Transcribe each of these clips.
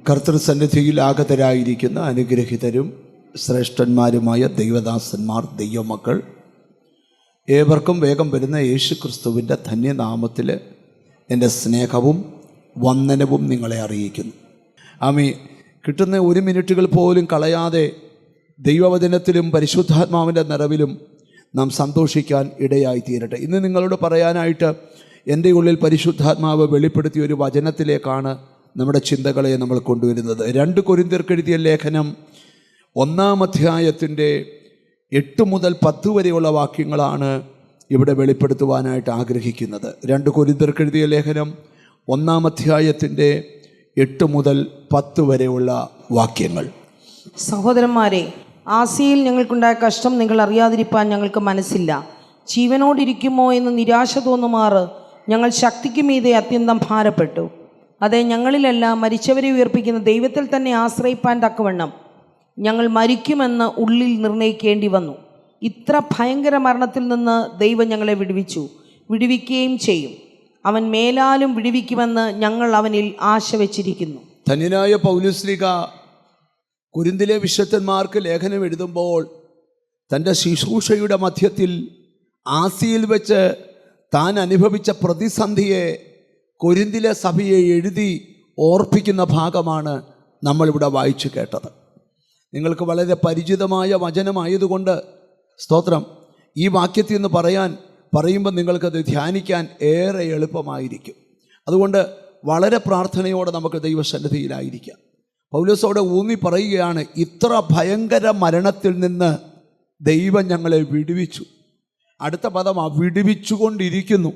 കർത്തൃസന്നിധിയിൽ ആഗതരായിരിക്കുന്ന അനുഗ്രഹിതരും ശ്രേഷ്ഠന്മാരുമായ ദൈവദാസന്മാർ, ദൈവമക്കൾ ഏവർക്കും വേഗം വരുന്ന യേശു ക്രിസ്തുവിൻ്റെ ധന്യനാമത്തിൽ എൻ്റെ സ്നേഹവും വന്ദനവും നിങ്ങളെ അറിയിക്കുന്നു. ആമീൻ. കിട്ടുന്ന ഒരു മിനിറ്റുകൾ പോലും കളയാതെ ദൈവവചനത്തിലും പരിശുദ്ധാത്മാവിൻ്റെ നിറവിലും നാം സന്തോഷിക്കാൻ ഇടയായി തീരട്ടെ. ഇന്ന് നിങ്ങളോട് പറയാനായിട്ട് എൻ്റെ ഉള്ളിൽ പരിശുദ്ധാത്മാവ് വെളിപ്പെടുത്തിയ ഒരു വചനത്തിലേക്കാണ് നമ്മുടെ ചിന്തകളെ നമ്മൾ കൊണ്ടുവരുന്നത്. 2 കൊരിന്ത്യർക്ക് എഴുതിയ ലേഖനം 1-ാം അധ്യായത്തിൻ്റെ 8 മുതൽ 10 വരെയുള്ള വാക്യങ്ങളാണ് ഇവിടെ വെളിപ്പെടുത്തുവാനായിട്ട് ആഗ്രഹിക്കുന്നത്. 2 കൊരിന്ത്യർക്ക് എഴുതിയ ലേഖനം 1-ാം അധ്യായത്തിൻ്റെ 8 മുതൽ 10 വരെയുള്ള വാക്യങ്ങൾ. സഹോദരന്മാരെ, ആസിയിൽ ഞങ്ങൾക്കുണ്ടായ കഷ്ടം നിങ്ങൾ അറിയാതിരിപ്പാൻ ഞങ്ങൾക്ക് മനസ്സില്ല. ജീവനോടിരിക്കുമോ എന്ന് നിരാശ തോന്നുമാറ് ഞങ്ങൾ ശക്തിക്ക് മീതെ അത്യന്തം ഭാരപ്പെട്ടു. അതെ, ഞങ്ങളിലെല്ലാം മരിച്ചവരെ ഉയർപ്പിക്കുന്ന ദൈവത്തിൽ തന്നെ ആശ്രയിപ്പാൻ തക്കവണ്ണം ഞങ്ങൾ മരിക്കുമെന്ന് ഉള്ളിൽ നിർണയിക്കേണ്ടി വന്നു. ഇത്ര ഭയങ്കര മരണത്തിൽ നിന്ന് ദൈവം ഞങ്ങളെ വിടുവിക്കുകയും ചെയ്യും. അവൻ മേലാലും വിടുവിക്കുമെന്ന് ഞങ്ങൾ അവനിൽ ആശ വച്ചിരിക്കുന്നു. ധന്യനായ പൗലോസ്ലീഹ കൊരിന്തിലെ വിശുദ്ധന്മാർക്ക് ലേഖനം എഴുതുമ്പോൾ തൻ്റെ ശുശ്രൂഷയുടെ മധ്യത്തിൽ ആസിയിൽ വെച്ച് താൻ അനുഭവിച്ച പ്രതിസന്ധിയെ കൊരിന്തിലെ സഭയെ എഴുതി ഓർപ്പിക്കുന്ന ഭാഗമാണ് നമ്മളിവിടെ വായിച്ചു കേട്ടത്. നിങ്ങൾക്ക് വളരെ പരിചിതമായ വചനമായതുകൊണ്ട് സ്തോത്രം, ഈ വാക്യത്തിൽ നിന്ന് പറയുമ്പോൾ നിങ്ങൾക്കത് ധ്യാനിക്കാൻ ഏറെ എളുപ്പമായിരിക്കും. അതുകൊണ്ട് വളരെ പ്രാർത്ഥനയോടെ നമുക്ക് ദൈവസന്നിധിയിലായിരിക്കാം. പൗലോസോടെ ഊന്നി പറയുകയാണ്, ഇത്ര ഭയങ്കര മരണത്തിൽ നിന്ന് ദൈവം ഞങ്ങളെ വിടുവിച്ചു. അടുത്ത പദം വിടുവിച്ചുകൊണ്ടിരിക്കുന്നു.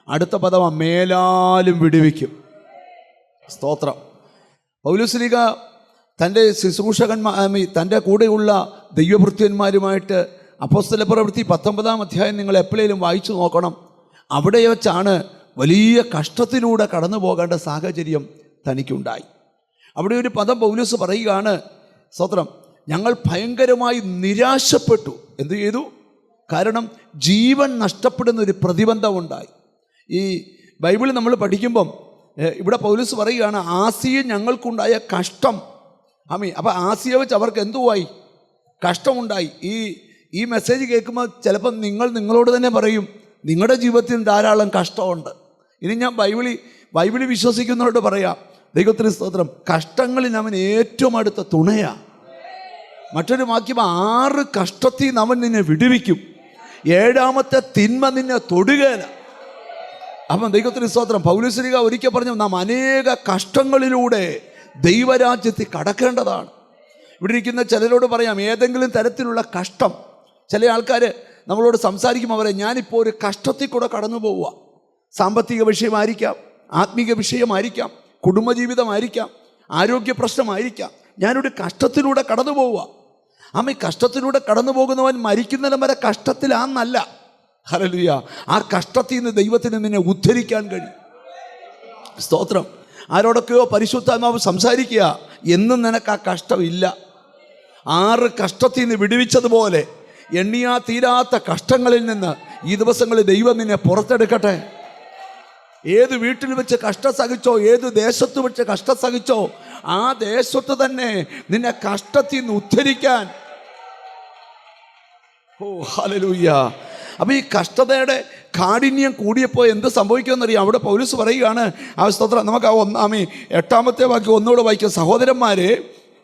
അടുത്ത പദം മേലാലും വിടുവിക്കും. സ്തോത്രം. പൗലോസ്ലീഹ തൻ്റെ തൻ്റെ കൂടെയുള്ള ദൈവഭൃത്യന്മാരുമായിട്ട് അപ്പോസ്തല പ്രവൃത്തി 19-ാം അധ്യായം നിങ്ങൾ എപ്പോഴേലും വായിച്ചു നോക്കണം. അവിടെ വെച്ചാണ് വലിയ കഷ്ടത്തിലൂടെ കടന്നു പോകേണ്ട സാഹചര്യം തനിക്കുണ്ടായി. അവിടെ ഒരു പദം പൗലോസ് പറയുകയാണ്, സ്തോത്രം, ഞങ്ങൾ ഭയങ്കരമായി നിരാശപ്പെട്ടു. എന്തു ചെയ്തു? കാരണം ജീവൻ നഷ്ടപ്പെടുന്ന ഒരു പ്രതിബന്ധമുണ്ടായി. ഈ ബൈബിളിൽ നമ്മൾ പഠിക്കുമ്പം ഇവിടെ പൗലോസ് പറയുകയാണ്, ആസിയ ഞങ്ങൾക്കുണ്ടായ കഷ്ടം. അപ്പോൾ ആസിയ വെച്ച് അവർക്ക് എന്തുവായി? കഷ്ടമുണ്ടായി. ഈ മെസ്സേജ് കേൾക്കുമ്പോൾ ചിലപ്പം നിങ്ങളോട് തന്നെ പറയും, നിങ്ങളുടെ ജീവിതത്തിൽ ധാരാളം കഷ്ടമുണ്ട്. ഇനി ഞാൻ ബൈബിളിൽ വിശ്വസിക്കുന്നവരോട് പറയാം, ദൈവത്തിന് സ്തോത്രം, കഷ്ടങ്ങളിൽ അവൻ ഏറ്റവും അടുത്ത തുണയാണ്. മറ്റൊരു വാക്യം, 6 കഷ്ടത്തിൽ നിന്ന് അവൻ നിന്നെ വിടുവിക്കും, 7ാമത്തെ തിന്മ നിന്നെ തൊടുകയില്ല. അപ്പം ദൈവത്തിന് സ്തോത്രം. പൗലോസ്ലീഹ ഒരിക്കൽ പറഞ്ഞു, നാം അനേക കഷ്ടങ്ങളിലൂടെ ദൈവരാജ്യത്തിൽ കടക്കേണ്ടതാണ്. ഇവിടെ ഇരിക്കുന്ന ചിലരോട് പറയാം, ഏതെങ്കിലും തരത്തിലുള്ള കഷ്ടം. ചില ആൾക്കാർ നമ്മളോട് സംസാരിക്കുമ്പോൾ പറയും, ഞാനിപ്പോൾ ഒരു കഷ്ടത്തിൽ കൂടെ കടന്നു പോവുക. സാമ്പത്തിക വിഷയമായിരിക്കാം, ആത്മീക വിഷയമായിരിക്കാം, കുടുംബജീവിതമായിരിക്കാം, ആരോഗ്യ പ്രശ്നമായിരിക്കാം, ഞാനൊരു കഷ്ടത്തിലൂടെ കടന്നു പോവുക. ഈ കഷ്ടത്തിലൂടെ കടന്നു പോകുന്നവൻ മരിക്കുന്നിടം വരെ കഷ്ടത്തിലാന്നല്ല. ഹല്ലേലൂയ. ആ കഷ്ടത്തിൽ നിന്ന് ദൈവത്തിന് നിന്നെ ഉദ്ധരിക്കാൻ കഴിയും. സ്തോത്രം. ആരോടൊക്കെയോ പരിശുദ്ധാത്മാവ് സംസാരിക്കുക, എന്നും നിനക്ക് ആ കഷ്ടമില്ല. 6 കഷ്ടത്തിൽ നിന്ന് വിടുവിച്ചതുപോലെ എണ്ണിയാ തീരാത്ത കഷ്ടങ്ങളിൽ നിന്ന് ഈ ദിവസങ്ങളിൽ ദൈവം നിന്നെ പുറത്തെടുക്കട്ടെ. ഏത് വീട്ടിൽ വെച്ച് കഷ്ടം സഹിച്ചോ, ഏത് ദേശത്ത് വെച്ച് കഷ്ടം സഹിച്ചോ, ആ ദേശത്ത് തന്നെ നിന്നെ കഷ്ടത്തിൽ നിന്ന് ഉദ്ധരിക്കാൻ. ഹല്ലേലൂയ. അപ്പോൾ ഈ കഷ്ടതയുടെ കാഠിന്യം കൂടിയപ്പോൾ എന്ത് സംഭവിക്കുമെന്നറിയാം. അവിടെ പൗലോസ് പറയുകയാണ്, ആ സ്തോത്രം, നമുക്ക് 8-ാമത്തെ വാക്യം ഒന്നുകൂടെ വായിക്കാം.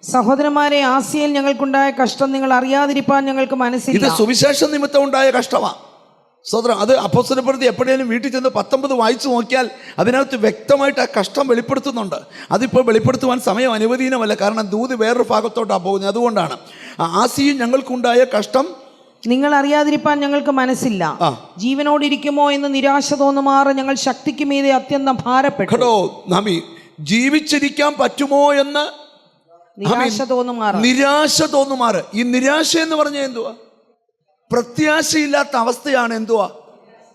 സഹോദരന്മാരെ, ആസിയയിൽ ഞങ്ങൾക്കുണ്ടായ കഷ്ടം നിങ്ങൾ അറിയാതിരിപ്പാൻ ഞങ്ങൾക്ക് മനസ്സില്ല. ഇത് സുവിശേഷ നിമിത്തം ഉണ്ടായ കഷ്ടമാണ്. സ്തോത്രം. അത് അപ്പോസ്തല പ്രവൃത്തി എപ്പോഴേലും വീട്ടിൽ ചെന്ന് 19 വായിച്ചു നോക്കിയാൽ അതിനകത്ത് വ്യക്തമായിട്ട് ആ കഷ്ടം വെളിപ്പെടുത്തുന്നുണ്ട്. അതിപ്പോൾ വെളിപ്പെടുത്തുവാൻ സമയം അനുവദീനമല്ല, കാരണം ദൂത് വേറൊരു ഭാഗത്തോട്ടാണ് പോകുന്നത്. അതുകൊണ്ടാണ് ആസിയിൽ ഞങ്ങൾക്കുണ്ടായ കഷ്ടം നിങ്ങൾ അറിയാതിരിപ്പാൻ ഞങ്ങൾക്ക് മനസ്സില്ല. ജീവനോടിരിക്കുമോ എന്ന് നിരാശ തോന്നുമാറ് ഞങ്ങൾ ശക്തിക്ക് മീതെ അത്യന്തം ഭാരപ്പെട്ടു. ജീവിച്ചിരിക്കാൻ പറ്റുമോ എന്ന് നിരാശ തോന്നുമാറ്. ഈ നിരാശ എന്ന് പറഞ്ഞാൽ എന്തുവാ? പ്രത്യാശയില്ലാത്ത അവസ്ഥയാണ്. എന്തുവാ?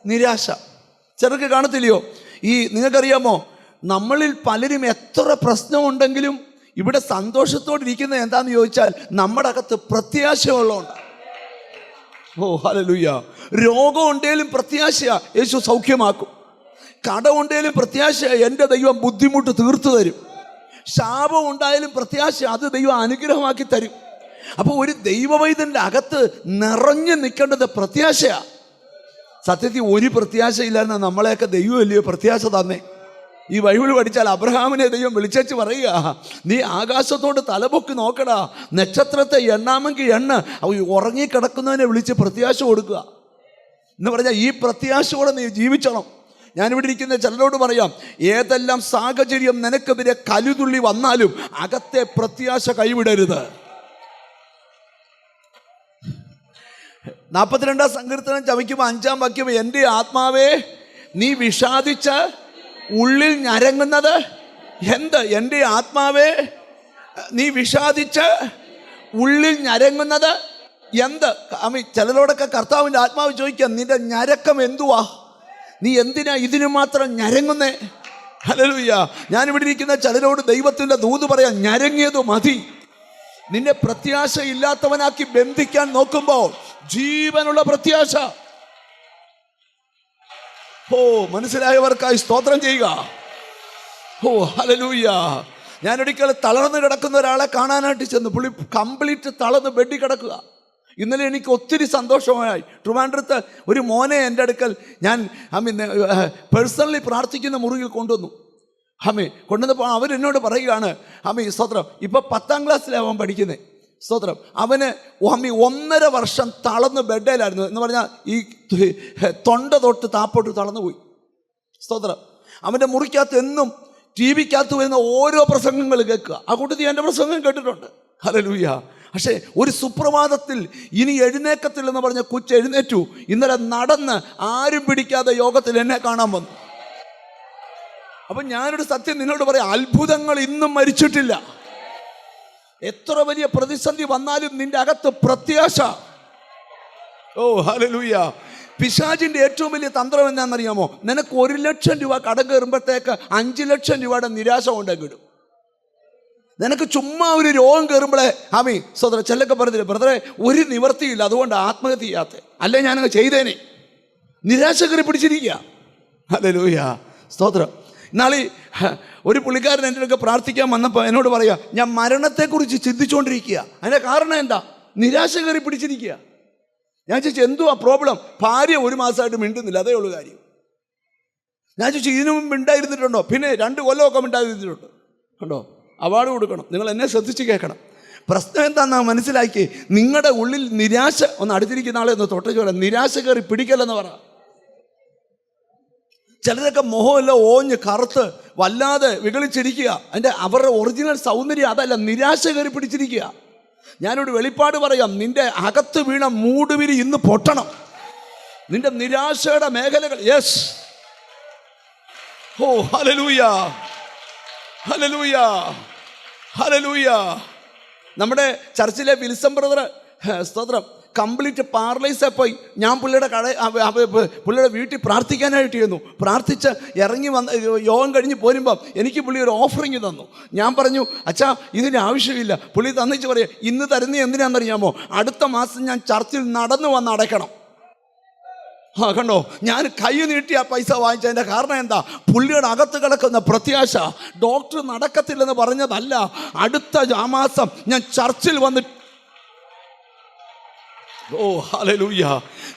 നിരാശ. ചിലർക്ക് കാണത്തില്ലയോ? നിങ്ങൾക്കറിയാമോ, നമ്മളിൽ പലരും എത്ര പ്രശ്നമുണ്ടെങ്കിലും ഇവിടെ സന്തോഷത്തോടിരിക്കുന്നത് എന്താണെന്ന് ചോദിച്ചാൽ നമ്മുടെ അകത്ത് പ്രത്യാശയുള്ളതുകൊണ്ട്. ഹല്ലേലൂയ. രോഗം ഉണ്ടെങ്കിലും പ്രത്യാശയാ, യേശു സൗഖ്യമാക്കും. കടമുണ്ടെങ്കിലും പ്രത്യാശ, എൻ്റെ ദൈവം ബുദ്ധിമുട്ട് തീർത്തു തരും. ശാപം ഉണ്ടായാലും പ്രത്യാശ, അത് ദൈവം അനുഗ്രഹമാക്കി തരും. അപ്പോൾ ഒരു ദൈവവൈദ്യൻ്റെ അകത്ത് നിറഞ്ഞു നിൽക്കേണ്ടത് പ്രത്യാശയാണ്. സത്യത്തിൽ ഒരു പ്രത്യാശയില്ലായിരുന്ന നമ്മളെയൊക്കെ ദൈവമല്ലയോ പ്രത്യാശ തന്നെ. ഈ ബൈബിൾ പഠിച്ചാൽ അബ്രഹാമിനെ ദൈവം വിളിച്ചു പറയുക, നീ ആകാശത്തോട് തലപൊക്കി നോക്കടാ, നക്ഷത്രത്തെ എണ്ണാമെങ്കിൽ എണ്ണ. ഉറങ്ങിക്കിടക്കുന്നവനെ വിളിച്ച് പ്രത്യാശ കൊടുക്കുക എന്ന് പറഞ്ഞാൽ ഈ പ്രത്യാശയോടെ നീ ജീവിച്ചണം. ഞാനിവിടെ ഇരിക്കുന്ന ചിലരോട് പറയാം, ഏതെല്ലാം സാഹചര്യം നിനക്കെതിരെ കലുതുള്ളി വന്നാലും അകത്തെ പ്രത്യാശ കൈവിടരുത്. 42 സങ്കീർത്തനം ചവയ്ക്കുമ്പോൾ 5-ാം വാക്യം, എൻ്റെ ആത്മാവേ നീ വിഷാദിച്ച് ഉള്ളിൽ ഞരങ്ങുന്നത് എന്ത്? എൻ്റെ ആത്മാവേ നീ വിഷാദിച്ച് ഉള്ളിൽ ഞരങ്ങുന്നത് എന്ത്? ചിലരോടൊക്കെ കർത്താവിൻ്റെ ആത്മാവ് ചോദിക്കാം, നിന്റെ ഞരക്കം എന്തുവാ? നീ എന്തിനാ ഇതിനു മാത്രം ഞരങ്ങുന്നേ? ഹല്ലേലൂയ. ഞാനിവിടെ ഇരിക്കുന്ന ചിലരോട് ദൈവത്തിൻ്റെ ദൂത് പറയാം, ഞരങ്ങിയത് മതി. നിന്നെ പ്രത്യാശ ഇല്ലാത്തവനാക്കി ബന്ധിക്കാൻ നോക്കുമ്പോൾ ജീവനുള്ള പ്രത്യാശ. ഓ, മനസ്സിലായവർക്കായി സ്തോത്രം ചെയ്യുക. ഓ ഹല്ലേലൂയ. ഞാനൊരിക്കൽ തളർന്ന് കിടക്കുന്ന ഒരാളെ കാണാനായിട്ട് ചെന്നു. പുള്ളി കംപ്ലീറ്റ് തളർന്ന് ബെഡിൽ കിടക്കുക. ഇന്നലെ എനിക്ക് ഒത്തിരി സന്തോഷമായി. ട്രിവാൻഡ്രത്ത് ഒരു മോനെ എൻ്റെ അടുക്കൽ ഞാൻ പേഴ്സണലി പ്രാർത്ഥിക്കുന്ന മുറിയിൽ കൊണ്ടുവന്നു. കൊണ്ടുവന്നപ്പോൾ അവരെന്നോട് പറയുകയാണ്, സ്തോത്രം, ഇപ്പോൾ 10ാം ക്ലാസ്സിലാണ് അവൻ പഠിക്കുന്നത്. സ്തോത്രം, അവന് 1.5 വർഷം തളർന്ന് ബെഡിലായിരുന്നു. എന്ന് പറഞ്ഞാൽ ഈ തൊണ്ട തൊട്ട് താപ്പോട്ട് തളർന്നു പോയി. സ്തോത്രം, അവൻ്റെ മുറിക്കകത്ത് എന്നും TV-ക്കകത്ത് വരുന്ന ഓരോ പ്രസംഗങ്ങൾ കേൾക്കുക. ആ കൂട്ടത്തിൽ എൻ്റെ പ്രസംഗം കേട്ടിട്ടുണ്ട്. ഹല്ലേലൂയ. പക്ഷേ ഒരു സുപ്രഭാതത്തിൽ ഇനി എഴുന്നേക്കത്തില്ലെന്ന് പറഞ്ഞ കൊച്ചു എഴുന്നേറ്റു. ഇന്നലെ നടന്ന് ആരും പിടിക്കാതെ യോഗത്തിൽ എന്നെ കാണാൻ വന്നു. അപ്പം ഞാനൊരു സത്യം നിന്നോട് പറയാം, അത്ഭുതങ്ങൾ ഇന്നും മരിച്ചിട്ടില്ല. എത്ര വലിയ പ്രതിസന്ധി വന്നാലും നിന്റെ അകത്ത് പ്രത്യാശ. ഓ ഹല്ലേലൂയ. പിശാചിൻ്റെ ഏറ്റവും വലിയ തന്ത്രം എന്താണെന്നറിയാമോ? നിനക്ക് 1 ലക്ഷം രൂപ കടം കയറുമ്പോഴത്തേക്ക് 5 ലക്ഷം രൂപയുടെ നിരാശ കൊണ്ടേക്കിടും. നിനക്ക് ചുമ്മാ ഒരു രോഗം കയറുമ്പോഴേ സോദര ചെല്ലൊക്കെ പറഞ്ഞില്ല, ബ്രദറെ ഒരു നിവർത്തിയില്ല, അതുകൊണ്ട് ആത്മഹത്യ ചെയ്യാത്ത, അല്ലേ ഞാനങ്ങ് ചെയ്തേനെ. നിരാശ കയറി പിടിച്ചിരിക്കുക. ഹല്ലേലൂയ, സ്തോത്രം. ഇന്നാളീ ഒരു പുള്ളിക്കാരൻ എൻ്റെ അടുക്കെ പ്രാർത്ഥിക്കാൻ വന്നപ്പോൾ എന്നോട് പറയുക, ഞാൻ മരണത്തെക്കുറിച്ച് ചിന്തിച്ചുകൊണ്ടിരിക്കുക. അതിൻ്റെ കാരണം എന്താ? നിരാശ കയറി പിടിച്ചിരിക്കുക. ഞാൻ ചോദിച്ചു, എന്തുവാ പ്രോബ്ലം? ഭാര്യ 1 മാസമായിട്ട് മിണ്ടുന്നില്ല, അതേ ഉള്ളൂ കാര്യം. ഞാൻ ചോദിച്ചു, ഇതിനു മുമ്പ് മിണ്ടായിരുന്നിട്ടുണ്ടോ? പിന്നെ 2 കൊല്ലമൊക്കെ മിണ്ടായിരുന്നിട്ടുണ്ട്. കണ്ടോ, അവാർഡ് കൊടുക്കണം. നിങ്ങൾ എന്നെ ശ്രദ്ധിച്ച് കേൾക്കണം. പ്രശ്നം എന്താണെന്ന് മനസ്സിലാക്കി. നിങ്ങളുടെ ഉള്ളിൽ നിരാശ, ഒന്ന് അടുത്തിരിക്കുന്ന ആളെ ഒന്ന് തൊട്ടു പറയാം, നിരാശ കയറി പിടിക്കല്ലെന്ന് പറ. ചിലരൊക്കെ മുഖമെല്ലാം ഓഞ്ഞ് കറുത്ത് വല്ലാതെ വികളിച്ചിരിക്കുക. അവരുടെ ഒറിജിനൽ സൗന്ദര്യം അതല്ല, നിരാശ കയറി പിടിച്ചിരിക്കുക. ഞാനൊരു വെളിപ്പാട് പറയാം, നിന്റെ അകത്ത് വീണ മൂടുവിരി ഇന്ന് പൊട്ടണം. നിന്റെ നിരാശയുടെ മേഖലകൾ. യെസ്, ഓ ഹല്ലേലൂയ, ഹല്ലേലൂയ, ഹല്ലേലൂയ. നമ്മുടെ ചർച്ചിലെ വിൽസൺ ബ്രദർ, സ്തോത്രം, കംപ്ലീറ്റ് പാരലൈസായി പോയി. ഞാൻ പുള്ളിയുടെ വീട്ടിൽ പ്രാർത്ഥിക്കാനായിട്ട് ചെന്നു. പ്രാർത്ഥിച്ച് ഇറങ്ങി വന്ന് യോഗം കഴിഞ്ഞ് പോരുമ്പം എനിക്ക് പുള്ളി ഒരു ഓഫറിങ് തന്നു. ഞാൻ പറഞ്ഞു, അച്ഛാ ഇതിൻ്റെ ആവശ്യമില്ല. പുള്ളി തന്നിച്ച് പറയാം, ഇന്ന് തരുന്നത് എന്തിനാണെന്നറിയാമോ? അടുത്ത മാസം ഞാൻ ചർച്ചിൽ നടന്നു വന്ന് അടയ്ക്കണം. കണ്ടോ, ഞാൻ കൈ നീട്ടി ആ പൈസ വാങ്ങിച്ചതിൻ്റെ കാരണം എന്താ? പുള്ളിയുടെ അകത്ത് കിടക്കുന്ന പ്രത്യാശ. ഡോക്ടർ നടക്കത്തില്ലെന്ന് പറഞ്ഞതല്ല, അടുത്ത ആ മാസം ഞാൻ ചർച്ചിൽ വന്ന്. ഓ ഹല്ലേലൂയ.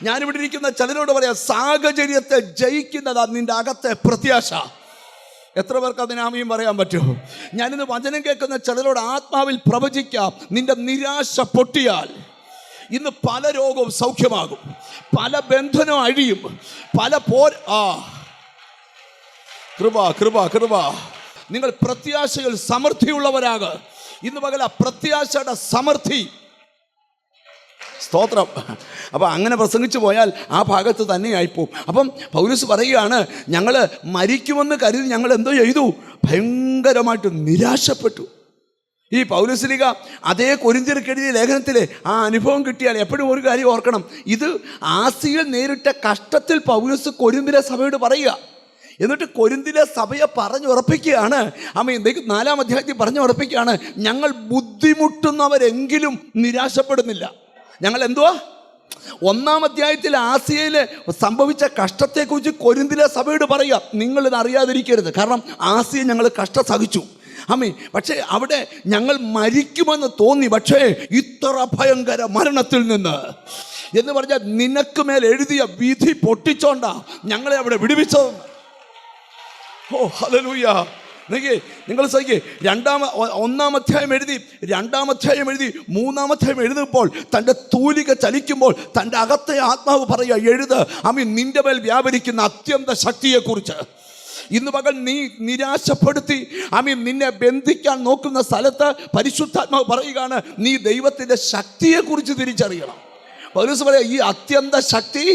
ഞാനിവിടെ ഇരിക്കുന്ന ചിലരോട് പറയാം, സാഹചര്യത്തെ ജയിക്കുന്നതാ നിന്റെ അകത്തെ പ്രത്യാശ. എത്ര പേർക്ക് അതിനാമയും പറയാൻ പറ്റുമോ? ഞാനിന്ന് വചനം കേൾക്കുന്ന ചിലരോട് ആത്മാവിൽ പ്രവചിക്കാം, നിന്റെ നിരാശ പൊട്ടിയാൽ ഇന്ന് പല രോഗവും സൗഖ്യമാകും, പല ബന്ധനവും അഴിയും, പല കൃപ കൃപ കൃപ. നിങ്ങൾ പ്രത്യാശകൾ സമൃദ്ധിയുള്ളവരാകുക. ഇന്ന് പകല പ്രത്യാശയുടെ സമൃദ്ധി. സ്തോത്രം. അപ്പം അങ്ങനെ പ്രസംഗിച്ചു പോയാൽ ആ ഭാഗത്ത് തന്നെയായിപ്പോവും. അപ്പം പൗലോസ് പറയുകയാണ്, ഞങ്ങൾ മരിക്കുമെന്ന് കരുതി ഞങ്ങൾ എന്തോ ചെയ്തു? ഭയങ്കരമായിട്ട് നിരാശപ്പെട്ടു. ഈ പൗലോസ്ലീഗ അതേ കൊരിന്ത്യർക്ക് എഴുതിയ ലേഖനത്തിലെ ആ അനുഭവം കിട്ടിയാൽ എപ്പോഴും ഒരു കാര്യം ഓർക്കണം, ഇത് ആസിയയിൽ നേരിട്ട കഷ്ടത്തിൽ പൗലോസ് കൊരിന്ത്യരെ സഭയോട് പറയുക. എന്നിട്ട് കൊരിന്ത്യരെ സഭയെ പറഞ്ഞുറപ്പിക്കുകയാണ്. 4-ാം അധ്യായത്തിൽ പറഞ്ഞുറപ്പിക്കുകയാണ്, ഞങ്ങൾ ബുദ്ധിമുട്ടുന്നവരെങ്കിലും നിരാശപ്പെടുന്നില്ല. ഞങ്ങൾ എന്തുവാ? 1-ാം അധ്യായത്തിൽ ആസിയയിൽ സംഭവിച്ച കഷ്ടത്തെക്കുറിച്ച് കൊരിന്ത്യരെ സഭയോട് പറയുക, നിങ്ങളിത് അറിയാതിരിക്കരുത്, കാരണം ആസിയ ഞങ്ങൾ കഷ്ടം സഹിച്ചു. ആമീൻ. പക്ഷേ അവിടെ ഞങ്ങൾ മരിക്കുമെന്ന് തോന്നി, പക്ഷേ ഇത്ര ഭയങ്കര മരണത്തിൽ നിന്ന് എന്ന് പറഞ്ഞാൽ നിനക്ക് മേൽ എഴുതിയ വിധി പൊട്ടിച്ചോണ്ടാ ഞങ്ങളെ അവിടെ വിടുവിച്ചതെന്ന്. ഓ ഹല്ലേലൂയ. നിങ്ങൾ സഹിക്കേ, ഒന്നാം അധ്യായം എഴുതി, രണ്ടാം അധ്യായം എഴുതി, മൂന്നാം അധ്യായം എഴുതുമ്പോൾ തൻ്റെ തൂലിക ചലിക്കുമ്പോൾ തൻ്റെ അകത്തെ ആത്മാവ് പറയുക, എഴുത് ആമീൻ, നിന്റെ മേൽ വ്യാപരിക്കുന്ന അത്യന്ത ശക്തിയെക്കുറിച്ച്. ഇന്ന് പകൽ നീ നിരാശപ്പെടുത്തി ആമീൻ നിന്നെ ബന്ധിക്കാൻ നോക്കുന്ന സ്ഥലത്ത് പരിശുദ്ധാത്മാവ് പറയുകയാണ്, നീ ദൈവത്തിൻ്റെ ശക്തിയെക്കുറിച്ച് തിരിച്ചറിയണം. പൗലോസ് പറയാ, ഈ അത്യന്ത ശക്തി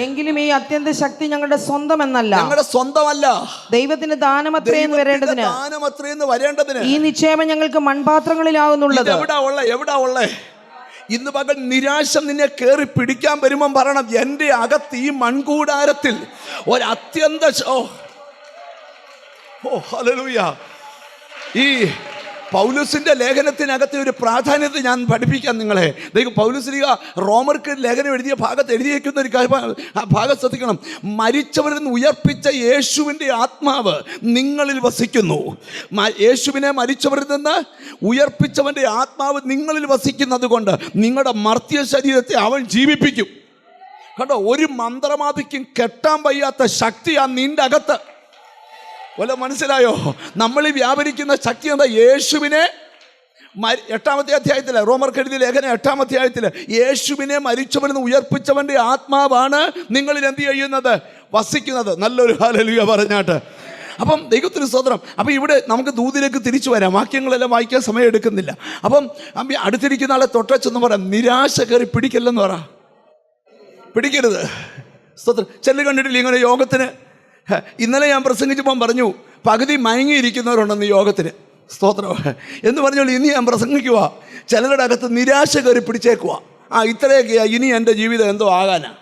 എങ്കിലും ഈ അത്യന്ത ശക്തി ഞങ്ങളുടെ സ്വന്തമെന്നല്ല, ഞങ്ങളുടെ സ്വന്തമല്ല, ദൈവത്തിന് ദാനമത്രയെന്ന് വരേണ്ടതിന് ഈ നിക്ഷേപം ഞങ്ങൾക്ക് മൺപാത്രങ്ങളിലാകുന്നുള്ളത്. എവിടാ ഉള്ളേ? ഇന്ന് പകൽ നിരാശ നിന്നെ കയറി പിടിക്കാൻ വരുമ്പം പറയണം, എൻ്റെ അകത്ത് ഈ മൺകൂടാരത്തിൽ ഒരത്യന്ത ഹല്ലേലൂയ. ഈ പൗലോസിന്റെ ലേഖനത്തിനകത്തെ ഒരു പ്രാധാന്യത ഞാൻ പഠിപ്പിക്കാം നിങ്ങളെ. പൗലോസ് റോമർക്ക് ലേഖനം എഴുതിയ ഭാഗത്ത് എഴുതിയേക്കുന്ന ഒരു ഭാഗം ശ്രദ്ധിക്കണം. മരിച്ചവരിൽ നിന്ന് ഉയർപ്പിച്ച യേശുവിൻ്റെ ആത്മാവ് നിങ്ങളിൽ വസിക്കുന്നു. യേശുവിനെ മരിച്ചവരിൽ നിന്ന് ഉയർപ്പിച്ചവൻ്റെ ആത്മാവ് നിങ്ങളിൽ വസിക്കുന്നത് കൊണ്ട് നിങ്ങളുടെ മർത്യ ശരീരത്തെ അവൻ ജീവിപ്പിക്കും. കണ്ടോ, ഒരു മന്ത്രവാദിക്കും കെട്ടാൻ വയ്യാത്ത ശക്തിയാണ് നിന്റെ അകത്ത്. വല്ല മനസ്സിലായോ? നമ്മൾ ഈ വ്യാപരിക്കുന്ന ശക്തി എന്താ? യേശുവിനെ 8-ാമത്തെ അധ്യായത്തിൽ, റോമർക്ക് എഴുതിയ ലേഖനം 8-ാം അധ്യായത്തിൽ, യേശുവിനെ മരിച്ചവരിൽ നിന്ന് ഉയർപ്പിച്ചവൻ്റെ ആത്മാവാണ് നിങ്ങളിൽ എന്ത് ചെയ്യുന്നത്? വസിക്കുന്നത്. നല്ലൊരു ഹല്ലേലൂയ പറഞ്ഞാട്ട്. അപ്പം ദൈവത്തിന് സ്തോത്രം. അപ്പം ഇവിടെ നമുക്ക് ദൂതിലേക്ക് തിരിച്ചു വരാം. വാക്യങ്ങളെല്ലാം വായിക്കാൻ സമയം എടുക്കുന്നില്ല. അപ്പം അടുത്തിരിക്കുന്ന ആളെ തൊട്ടച്ചെന്ന് പറയാം, നിരാശ കയറി പിടിക്കല്ലെന്ന് പറ, പിടിക്കരുത്. സ്തോത്രം. ചെല്ലു കണ്ടിട്ടില്ല ഇങ്ങനെ യോഗത്തിന്? ഇന്നലെ ഞാൻ പ്രസംഗിച്ചപ്പം പറഞ്ഞു, പകുതി മയങ്ങിയിരിക്കുന്നവരുണ്ടെന്ന് യോഗത്തിന്. സ്തോത്രം എന്ന് പറഞ്ഞോളൂ. ഇനി ഞാൻ പ്രസംഗിക്കുക, ചിലരുടെ അകത്ത് നിരാശ കയറി പിടിച്ചേക്കുക. ഇത്രയൊക്കെയാ, ഇനി എൻ്റെ ജീവിതം എന്തോ ആകാനാ.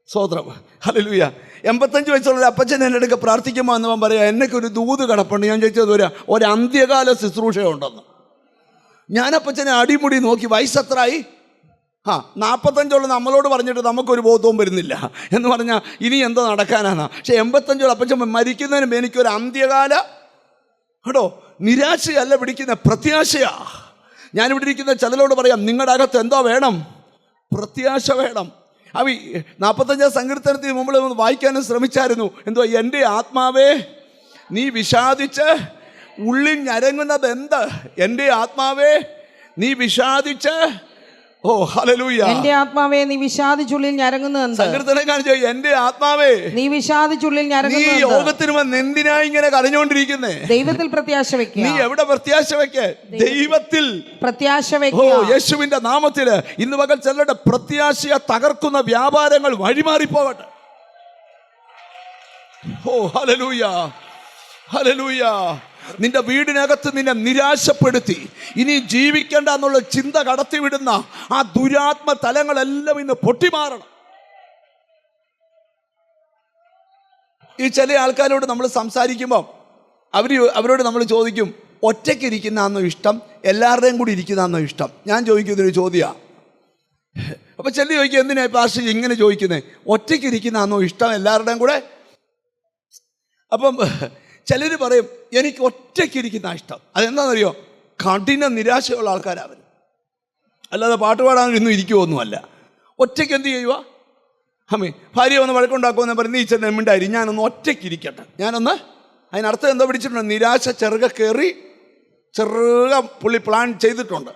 സ്തോത്രം ഹല്ലേലൂയ. 85 വയസ്സുള്ള അപ്പച്ചൻ എൻ്റെ അടുക്ക പ്രാർത്ഥിക്കുമ്പോൾ എന്നവൻ പറയാം, എന്നൊരു ദൂത് കിടപ്പുണ്ട്. ഞാൻ ചോദിച്ചത് ഒരു അന്ത്യകാല ശുശ്രൂഷയുണ്ടെന്ന്. ഞാൻ അപ്പച്ചനെ അടിമുടി നോക്കി, വയസ്സെത്രയായി? 45 നമ്മളോട് പറഞ്ഞിട്ട് നമുക്കൊരു ബോധവും വരുന്നില്ല എന്ന് പറഞ്ഞാൽ ഇനി എന്തോ നടക്കാനാണ്. പക്ഷെ 85 അപ്പച്ചൻ മരിക്കുന്നതിന് എനിക്കൊരു അന്ത്യകാല കേട്ടോ നിരാശയല്ല പിടിക്കുന്ന, പ്രത്യാശയാ. ഞാനിവിടെ ഇരിക്കുന്ന ചിലരോട് പറയാം, നിങ്ങളുടെ അകത്ത് എന്തോ വേണം? പ്രത്യാശ വേണം. 45 സങ്കീർത്തനത്തിന് മുമ്പിൽ വായിക്കാനും ശ്രമിച്ചായിരുന്നു. എന്തോ, എൻ്റെ ആത്മാവേ നീ വിഷാദിച്ച് ഉള്ളിൽ ഞരങ്ങുന്നത് എന്ത്? എൻ്റെ ആത്മാവേ നീ വിഷാദിച്ച്, ഓ ഹല്ലേലൂയ, എൻ്റെ ആത്മാവേ നീ വിഷാദിച്ചുള്ളിൽ ഞരങ്ങുന്നത്. സങ്കീർത്തനക്കാരൻ ചോദിക്കും, എൻ്റെ ആത്മാവേ നീ വിഷാദിച്ചുള്ളിൽ ഞരങ്ങുന്നത്. നീ യോഗത്തിന് വന്ന് എന്തിനാ ഇങ്ങനെ കരഞ്ഞോണ്ടിരിക്കുന്നേ? ദൈവത്തിൽ പ്രത്യാശ വെക്കുക. നീ എവിടെ പ്രത്യാശ വെക്കേ? ദൈവത്തിൽ പ്രത്യാശ വെക്കുക. ഓ യേശുവിന്റെ നാമത്തില് ഇന്ന് പകൽ ചിലരുടെ പ്രത്യാശയെ തകർക്കുന്ന വ്യാപാരങ്ങൾ വഴിമാറിപ്പോകട്ടെ. ഓ ഹല്ലേലൂയ, ഹല്ലേലൂയ. നിന്റെ വീടിനകത്ത് നിന്നെ നിരാശപ്പെടുത്തി ഇനി ജീവിക്കേണ്ട എന്നുള്ള ചിന്ത കടത്തിവിടുന്ന ആ ദുരാത്മ തലങ്ങളെല്ലാം ഇന്ന് പൊട്ടിമാറണം. ഈ ചില ആൾക്കാരോട് നമ്മൾ സംസാരിക്കുമ്പോൾ അവരോട് നമ്മൾ ചോദിക്കും, ഒറ്റയ്ക്ക് ഇരിക്കുന്നതാണോ ഇഷ്ടം, എല്ലാവരുടെയും കൂടി ഇരിക്കുന്നതാണോ ഇഷ്ടം? ഞാൻ ചോദിക്കുന്നൊരു ചോദ്യമാണ്. അപ്പം ചില ചോദിക്കും, എന്തിനാ പാസ്റ്റർ ഇങ്ങനെ ചോദിക്കുന്നത്? ഒറ്റയ്ക്ക് ഇരിക്കുന്നതാണോ ഇഷ്ടം, എല്ലാവരുടെയും കൂടെ? അപ്പം ചിലർ പറയും, എനിക്ക് ഒറ്റയ്ക്കിരിക്കുന്ന ഇഷ്ടം. അതെന്താണെന്നറിയോ? കഠിന നിരാശയുള്ള ആൾക്കാരവർ, അല്ലാതെ പാട്ട് പാടാനൊന്നും ഇരിക്കുമൊന്നുമല്ല. ഒറ്റയ്ക്ക് എന്ത് ചെയ്യുക? ഭാര്യ ഒന്ന് വഴക്കുണ്ടാക്കുമെന്ന് പറഞ്ഞ്, നീ ചെന്ന് മിണ്ടായി, ഞാനൊന്ന് ഒറ്റയ്ക്കിരിക്കട്ടെ, ഞാനൊന്ന്. അതിനർത്ഥം എന്തോ പിടിച്ചിട്ടുണ്ട്? നിരാശ ചെറുക പുള്ളി പ്ലാൻ ചെയ്തിട്ടുണ്ട്,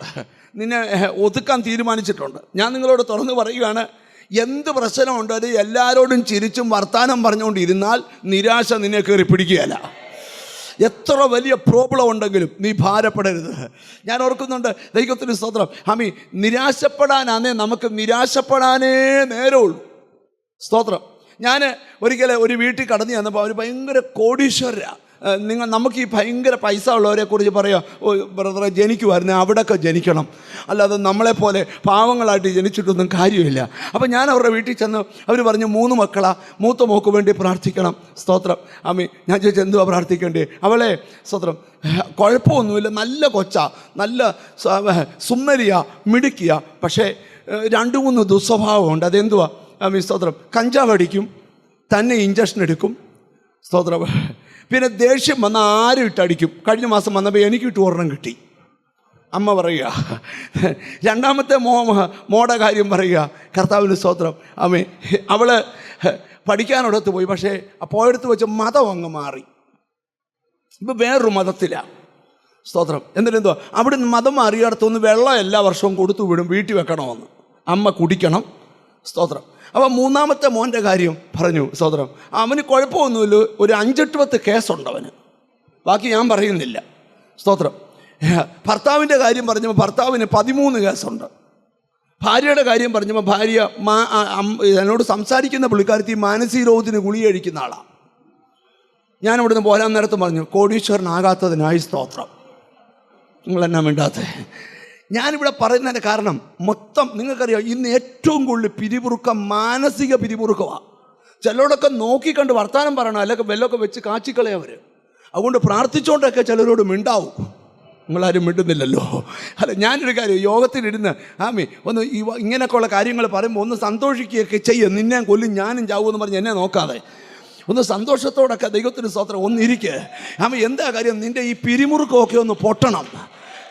നിന്നെ ഒതുക്കാൻ തീരുമാനിച്ചിട്ടുണ്ട്. ഞാൻ നിങ്ങളോട് തുറന്ന് പറയുകയാണ്, എന്ത് പ്രശ്നമുണ്ട് അത് എല്ലാവരോടും ചിരിച്ചും വർത്താനം പറഞ്ഞുകൊണ്ടിരുന്നാൽ നിരാശ നിന്നെ കയറി പിടിക്കുകയല്ല. എത്ര വലിയ പ്രോബ്ലം ഉണ്ടെങ്കിലും നീ ഭാരപ്പെടരുത്. ഞാൻ ഓർക്കുന്നുണ്ട്, ദൈവത്തിന് സ്തോത്രം, നിരാശപ്പെടാനാന്നേ നമുക്ക് നിരാശപ്പെടാനേ നേരമുള്ളൂ. സ്തോത്രം. ഞാൻ ഒരിക്കലും ഒരു വീട്ടിൽ കടന്നു ചെന്നപ്പോൾ അവർ ഭയങ്കര കോടീശ്വരരാ. നമുക്ക് ഈ ഭയങ്കര പൈസ ഉള്ളവരെ കുറിച്ച് പറയാം, ഓ ബ്രദറെ ജനിക്കുമായിരുന്നു, അവിടെയൊക്കെ ജനിക്കണം, അല്ലാതെ നമ്മളെപ്പോലെ പാവങ്ങളായിട്ട് ജനിച്ചിട്ടൊന്നും കാര്യമില്ല. അപ്പം ഞാൻ അവരുടെ വീട്ടിൽ ചെന്ന് അവർ പറഞ്ഞു, 3 മക്കളാ, മൂത്ത മോക്ക് വേണ്ടി പ്രാർത്ഥിക്കണം. സ്തോത്രം. ഞാൻ ചോദിച്ചാൽ എന്തുവാ പ്രാർത്ഥിക്കേണ്ടേ? അവളെ സ്തോത്രം കുഴപ്പമൊന്നുമില്ല, നല്ല കൊച്ചാ, നല്ല സുന്ദരിയാ, മിടുക്കിയ, പക്ഷേ 2-3 ദുസ്വഭാവമുണ്ട്. അതെന്തുവാ? സ്തോത്രം. കഞ്ചാവ് അടിക്കും, തന്നെ ഇഞ്ചക്ഷൻ എടുക്കും. സ്തോത്രം. പിന്നെ ദേഷ്യം വന്ന ആരും ഇട്ടടിക്കും. കഴിഞ്ഞ മാസം വന്നപ്പോൾ എനിക്ക് ഇട്ട് ഒരെണ്ണം കിട്ടി. അമ്മ പറയുക. രണ്ടാമത്തെ മോടെ കാര്യം പറയുക. കർത്താവിന് സ്തോത്രം. അമ്മേ, അവള് പഠിക്കാനോടത്ത് പോയി, പക്ഷേ പോയെടുത്ത് വെച്ച് മതം അങ്ങ് മാറി. ഇപ്പം വേറൊരു മതത്തിലാണ്. സ്തോത്രം. എന്നിട്ടെന്തോ അവിടെ നിന്ന് മതം മാറിയടത്തൊന്ന് വെള്ളം എല്ലാ വർഷവും കൊടുത്തു വിടും, വീട്ടിൽ വെക്കണമെന്ന്. അമ്മ കുടിക്കണം. സ്തോത്രം. അപ്പോൾ മൂന്നാമത്തെ മോൻ്റെ കാര്യം പറഞ്ഞു. സ്തോത്രം. അവന് കുഴപ്പമൊന്നുമില്ല, ഒരു 5-8 കേസുണ്ട് അവന്, ബാക്കി ഞാൻ പറയുന്നില്ല. സ്തോത്രം. ഭർത്താവിൻ്റെ കാര്യം പറഞ്ഞപ്പോൾ ഭർത്താവിന് 13 കേസുണ്ട്. ഭാര്യയുടെ കാര്യം പറഞ്ഞപ്പോൾ ഭാര്യ എന്നോട് സംസാരിക്കുന്ന പുള്ളിക്കാരത്തി മാനസിക രോഗത്തിന് ഗുളിക കഴിക്കുന്ന ആളാണ്. ഞാൻ ഇവിടുന്ന് പോരാൻ നേരത്ത് പറഞ്ഞു, കോടീശ്വരനാകാത്തതിനായി സ്തോത്രം. നിങ്ങളെന്നാ വേണ്ടാത്തത്? ഞാനിവിടെ പറയുന്നതിൻ്റെ കാരണം മൊത്തം നിങ്ങൾക്കറിയാം, ഇന്ന് ഏറ്റവും കൂടുതൽ പിരിമുറുക്കം മാനസിക പിരിമുറുക്കമാണ്. ചിലരോടൊക്കെ നോക്കിക്കണ്ട് വർത്താനം പറയണം, അല്ലെങ്കിൽ വെല്ലമൊക്കെ വെച്ച് കാച്ചിക്കളയവർ. അതുകൊണ്ട് പ്രാർത്ഥിച്ചുകൊണ്ടൊക്കെ ചിലരോട് മിണ്ടാവും. നിങ്ങളാരും മിണ്ടുന്നില്ലല്ലോ. അല്ല, ഞാനൊരു കാര്യം, യോഗത്തിലിരുന്ന് ആമി ഒന്ന് ഇങ്ങനെയൊക്കെയുള്ള കാര്യങ്ങൾ പറയുമ്പോൾ ഒന്ന് സന്തോഷിക്കുകയൊക്കെ ചെയ്യും. നിന്നെ കൊല്ലും ഞാനും ചാവുമെന്ന് പറഞ്ഞ് എന്നെ നോക്കാതെ ഒന്ന് സന്തോഷത്തോടൊക്കെ ദൈവത്തിന് സ്തോത്രം ഒന്നിരിക്കുക. ആമി, എന്താ കാര്യം? നിൻ്റെ ഈ പിരിമുറുക്കമൊക്കെ ഒന്ന് പൊട്ടണം.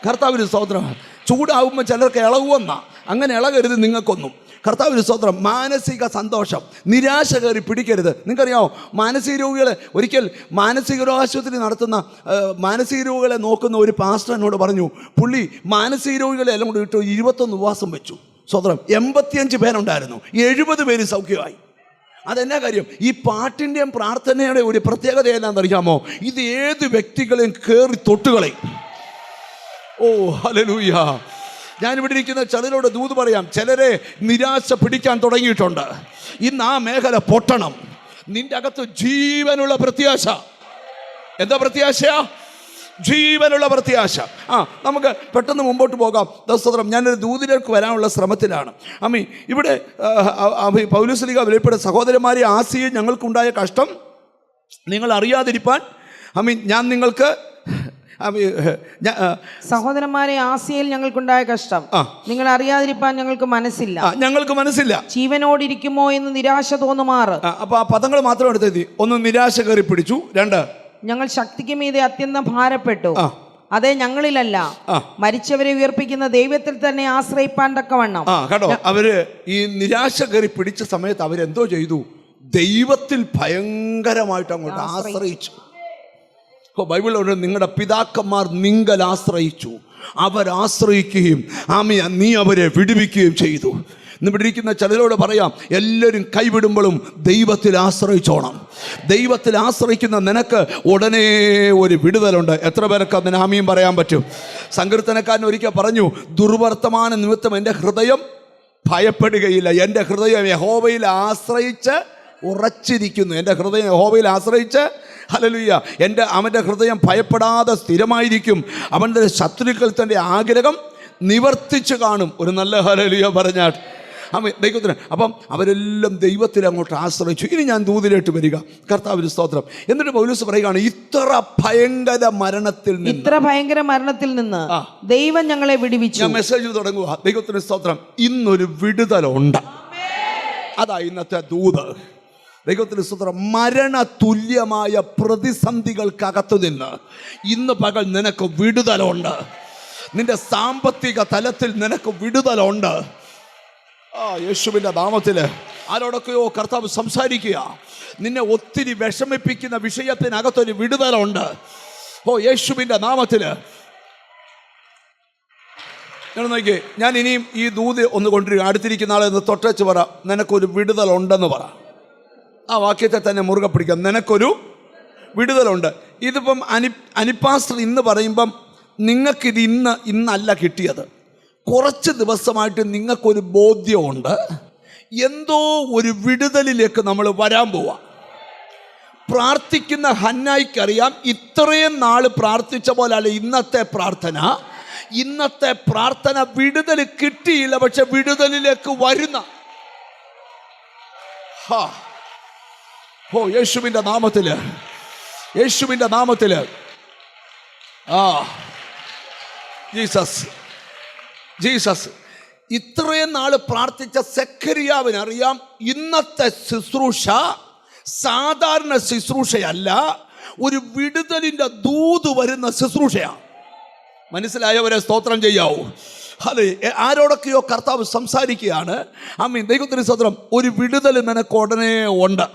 കർത്താവിന് സ്തോത്രം. ചൂടാവുമ്പോൾ ചിലർക്ക് ഇളകുമെന്നാ, അങ്ങനെ ഇളകരുത് നിങ്ങൾക്കൊന്നും. കർത്താവിന് സ്തോത്രം. മാനസിക സന്തോഷം, നിരാശ കയറി പിടിക്കരുത്. നിങ്ങൾക്കറിയാമോ, മാനസിക രോഗികളെ ഒരിക്കൽ മാനസിക രോഗാശുപത്രി നടത്തുന്ന മാനസിക രോഗികളെ നോക്കുന്ന ഒരു പാസ്റ്റർ എന്നോട് പറഞ്ഞു, പുള്ളി മാനസിക രോഗികളെ എല്ലാം കൂടി ഇട്ട് 21 ഉപവാസം വെച്ചു. സ്തോത്രം. 85 പേരുണ്ടായിരുന്നു, 70 പേര് സൗഖ്യമായി. അതെന്നാ കാര്യം? ഈ പാട്ടിൻ്റെയും പ്രാർത്ഥനയുടെയും ഒരു പ്രത്യേകത എന്നാണെന്നറിയാമോ? ഇത് ഏത് വ്യക്തികളെയും കയറി തൊട്ടുകളയും. ഓ ഹല്ലേലൂയ. ഞാനിവിടെ ഇരിക്കുന്ന ചിലരോട് ദൂത് പറയാം. ചിലരെ നിരാശ പിടിക്കാൻ തുടങ്ങിയിട്ടുണ്ട്. ഇന്ന് ആ മേഖല പൊട്ടണം. നിന്റെ അകത്ത് ജീവനുള്ള പ്രത്യാശ. എന്താ പ്രത്യാശയാ? ജീവനുള്ള പ്രത്യാശ. നമുക്ക് പെട്ടെന്ന് മുമ്പോട്ട് പോകാം. സ്തോത്രം. ഞാനൊരു ദൂതിലേക്ക് വരാനുള്ള ശ്രമത്തിലാണ്. ഇവിടെ പൗലോസ് വെളിപ്പെടുത്ത സഹോദരന്മാരെ, ആസിയിൽ ഞങ്ങൾക്കുണ്ടായ കഷ്ടം നിങ്ങൾ അറിയാതിരിപ്പാൻ ഞാൻ നിങ്ങൾക്ക് സഹോദരന്മാരെ, ആസിയയിൽ ഞങ്ങൾക്കുണ്ടായ കഷ്ടം നിങ്ങൾ അറിയാതിരിപ്പാൻ ഞങ്ങൾക്ക് മനസ്സില്ല. ജീവനോടിരിക്കുമോ എന്ന് നിരാശ തോന്നുമാറ്. അപ്പൊ ആ പദങ്ങൾ മാത്രം എടുത്തെത്തി. ഒന്ന്, നിരാശ കയറി പിടിച്ചു. 2, ഞങ്ങൾ ശക്തിക്ക് മീതെ അത്യന്തം ഭാരപ്പെട്ടു. അതെ, ഞങ്ങളിലല്ല, മരിച്ചവരെ ഉയർപ്പിക്കുന്ന ദൈവത്തിൽ തന്നെ ആശ്രയിപ്പാൻ തക്കവണ്ണം. കേട്ടോ, അവര് ഈ നിരാശ കയറി പിടിച്ച സമയത്ത് അവരെന്തോ ചെയ്തു? ദൈവത്തിൽ ഭയങ്കരമായിട്ട് അങ്ങോട്ട് ആശ്രയിച്ചു. ബൈബിളിലുണ്ട്, നിങ്ങളുടെ പിതാക്കന്മാർ നിങ്ങൾ ആശ്രയിച്ചു, അവരാശ്രയിക്കുകയും നീ അവരെ വിടുവിക്കുകയും ചെയ്തു. ഇവിടെ ഇരിക്കുന്ന ചിലരോട് പറയാം, എല്ലാവരും കൈവിടുമ്പോഴും ദൈവത്തിൽ ആശ്രയിച്ചോണം. ദൈവത്തിൽ ആശ്രയിക്കുന്ന നിനക്ക് ഉടനെ ഒരു വിടുതലുണ്ട്. എത്ര പേർക്ക് അതിന് ആമീൻ പറയാൻ പറ്റും? സങ്കീർത്തനക്കാരൻ ഒരിക്കൽ പറഞ്ഞു, ദുർവർത്തമാന നിമിത്തം എൻ്റെ ഹൃദയം ഭയപ്പെടുകയില്ല. എൻ്റെ ഹൃദയം യഹോവയിൽ ആശ്രയിച്ച് ഉറച്ചിരിക്കുന്നു. എൻ്റെ ഹൃദയം യഹോവയിൽ ആശ്രയിച്ച് ഹല്ലേലൂയ, അവൻ്റെ ഹൃദയം ഭയപ്പെടാതെ സ്ഥിരമായിരിക്കും. അവൻ്റെ ശത്രുക്കൾ തൻ്റെ ആഗ്രഹം നിവർത്തിച്ച് കാണും. ഒരു നല്ല ഹല്ലേലൂയ പറഞ്ഞാൽ ദൈവത്തിന്. അപ്പം അവരെല്ലാം ദൈവത്തിൽ അങ്ങോട്ട് ആശ്രയിച്ചു. ഇനി ഞാൻ ദൂതിലേക്ക് വരിക. കർത്താവിന് സ്തോത്രം. എന്നിട്ട് പൗലോസ് പറയുകയാണ്, ഇത്ര ഭയങ്കര മരണത്തിൽ നിന്ന് ദൈവം ഞങ്ങളെ വിടുവിച്ചു. ഞാൻ മെസ്സേജ് തുടങ്ങുക. ദൈവത്തിന് സ്തോത്രം. ഇന്നൊരു വിടുതലുണ്ട്. അതാ ഇന്നത്തെ ദൂത്. ദൈവത്തിന് സ്തോത്രം. മരണ തുല്യമായ പ്രതിസന്ധികൾക്കകത്തു നിന്ന് ഇന്ന് പകൽ നിനക്ക് വിടുതലുണ്ട്. നിന്റെ സാമ്പത്തിക തലത്തിൽ നിനക്ക് വിടുതലുണ്ട്. യേശുവിൻ്റെ നാമത്തില് ആരോടൊക്കെയോ കർത്താവ് സംസാരിക്കുക. നിന്നെ ഒത്തിരി വിഷമിപ്പിക്കുന്ന വിഷയത്തിനകത്തൊരു വിടുതലുണ്ട്. യേശുവിൻ്റെ നാമത്തില് നോക്കി. ഞാൻ ഇനിയും ഈ ദൂത് ഒന്ന് കൊണ്ടുവരിക. അടുത്തിരിക്കുന്ന ആളെ ഒന്ന് തൊട്ടച്ച് പറ, നിനക്കൊരു വിടുതലുണ്ടെന്ന് പറ. ആ വാക്യത്തെ തന്നെ മുറുകെ പിടിക്കാം. നിനക്കൊരു വിടുതലുണ്ട്. ഇതിപ്പം അനിപ്പാസ്റ്റർ ഇന്ന് പറയുമ്പം നിങ്ങൾക്കിത് ഇന്നല്ല കിട്ടിയത്. കുറച്ച് ദിവസമായിട്ട് നിങ്ങൾക്കൊരു ബോധ്യമുണ്ട്, എന്തോ ഒരു വിടുതലിലേക്ക് നമ്മൾ വരാൻ പോവാം. പ്രാർത്ഥിക്കുന്ന ഹന്നായിക്കറിയാം, ഇത്രയും നാൾ പ്രാർത്ഥിച്ച പോലെ അല്ല ഇന്നത്തെ പ്രാർത്ഥന വിടുതൽ കിട്ടിയില്ല, പക്ഷെ വിടുതലിലേക്ക് വരുന്ന യേശുവിൻ്റെ നാമത്തില് ജീസസ്. ഇത്രയും നാൾ പ്രാർത്ഥിച്ച സെഖരിയാവിനറിയാം, ഇന്നത്തെ ശുശ്രൂഷ സാധാരണ ശുശ്രൂഷയല്ല, ഒരു വിടുതലിൻ്റെ ദൂത് വരുന്ന ശുശ്രൂഷയാണ്. മനസ്സിലായവരെ സ്തോത്രം ചെയ്യാവൂ. അതെ, ആരോടൊക്കെയോ കർത്താവ് സംസാരിക്കുകയാണ്. ആമീൻ. ദൈവത്തിന് സ്തോത്രം. ഒരു വിടുതൽ നിനക്ക് ഉടനെ ഉണ്ട്.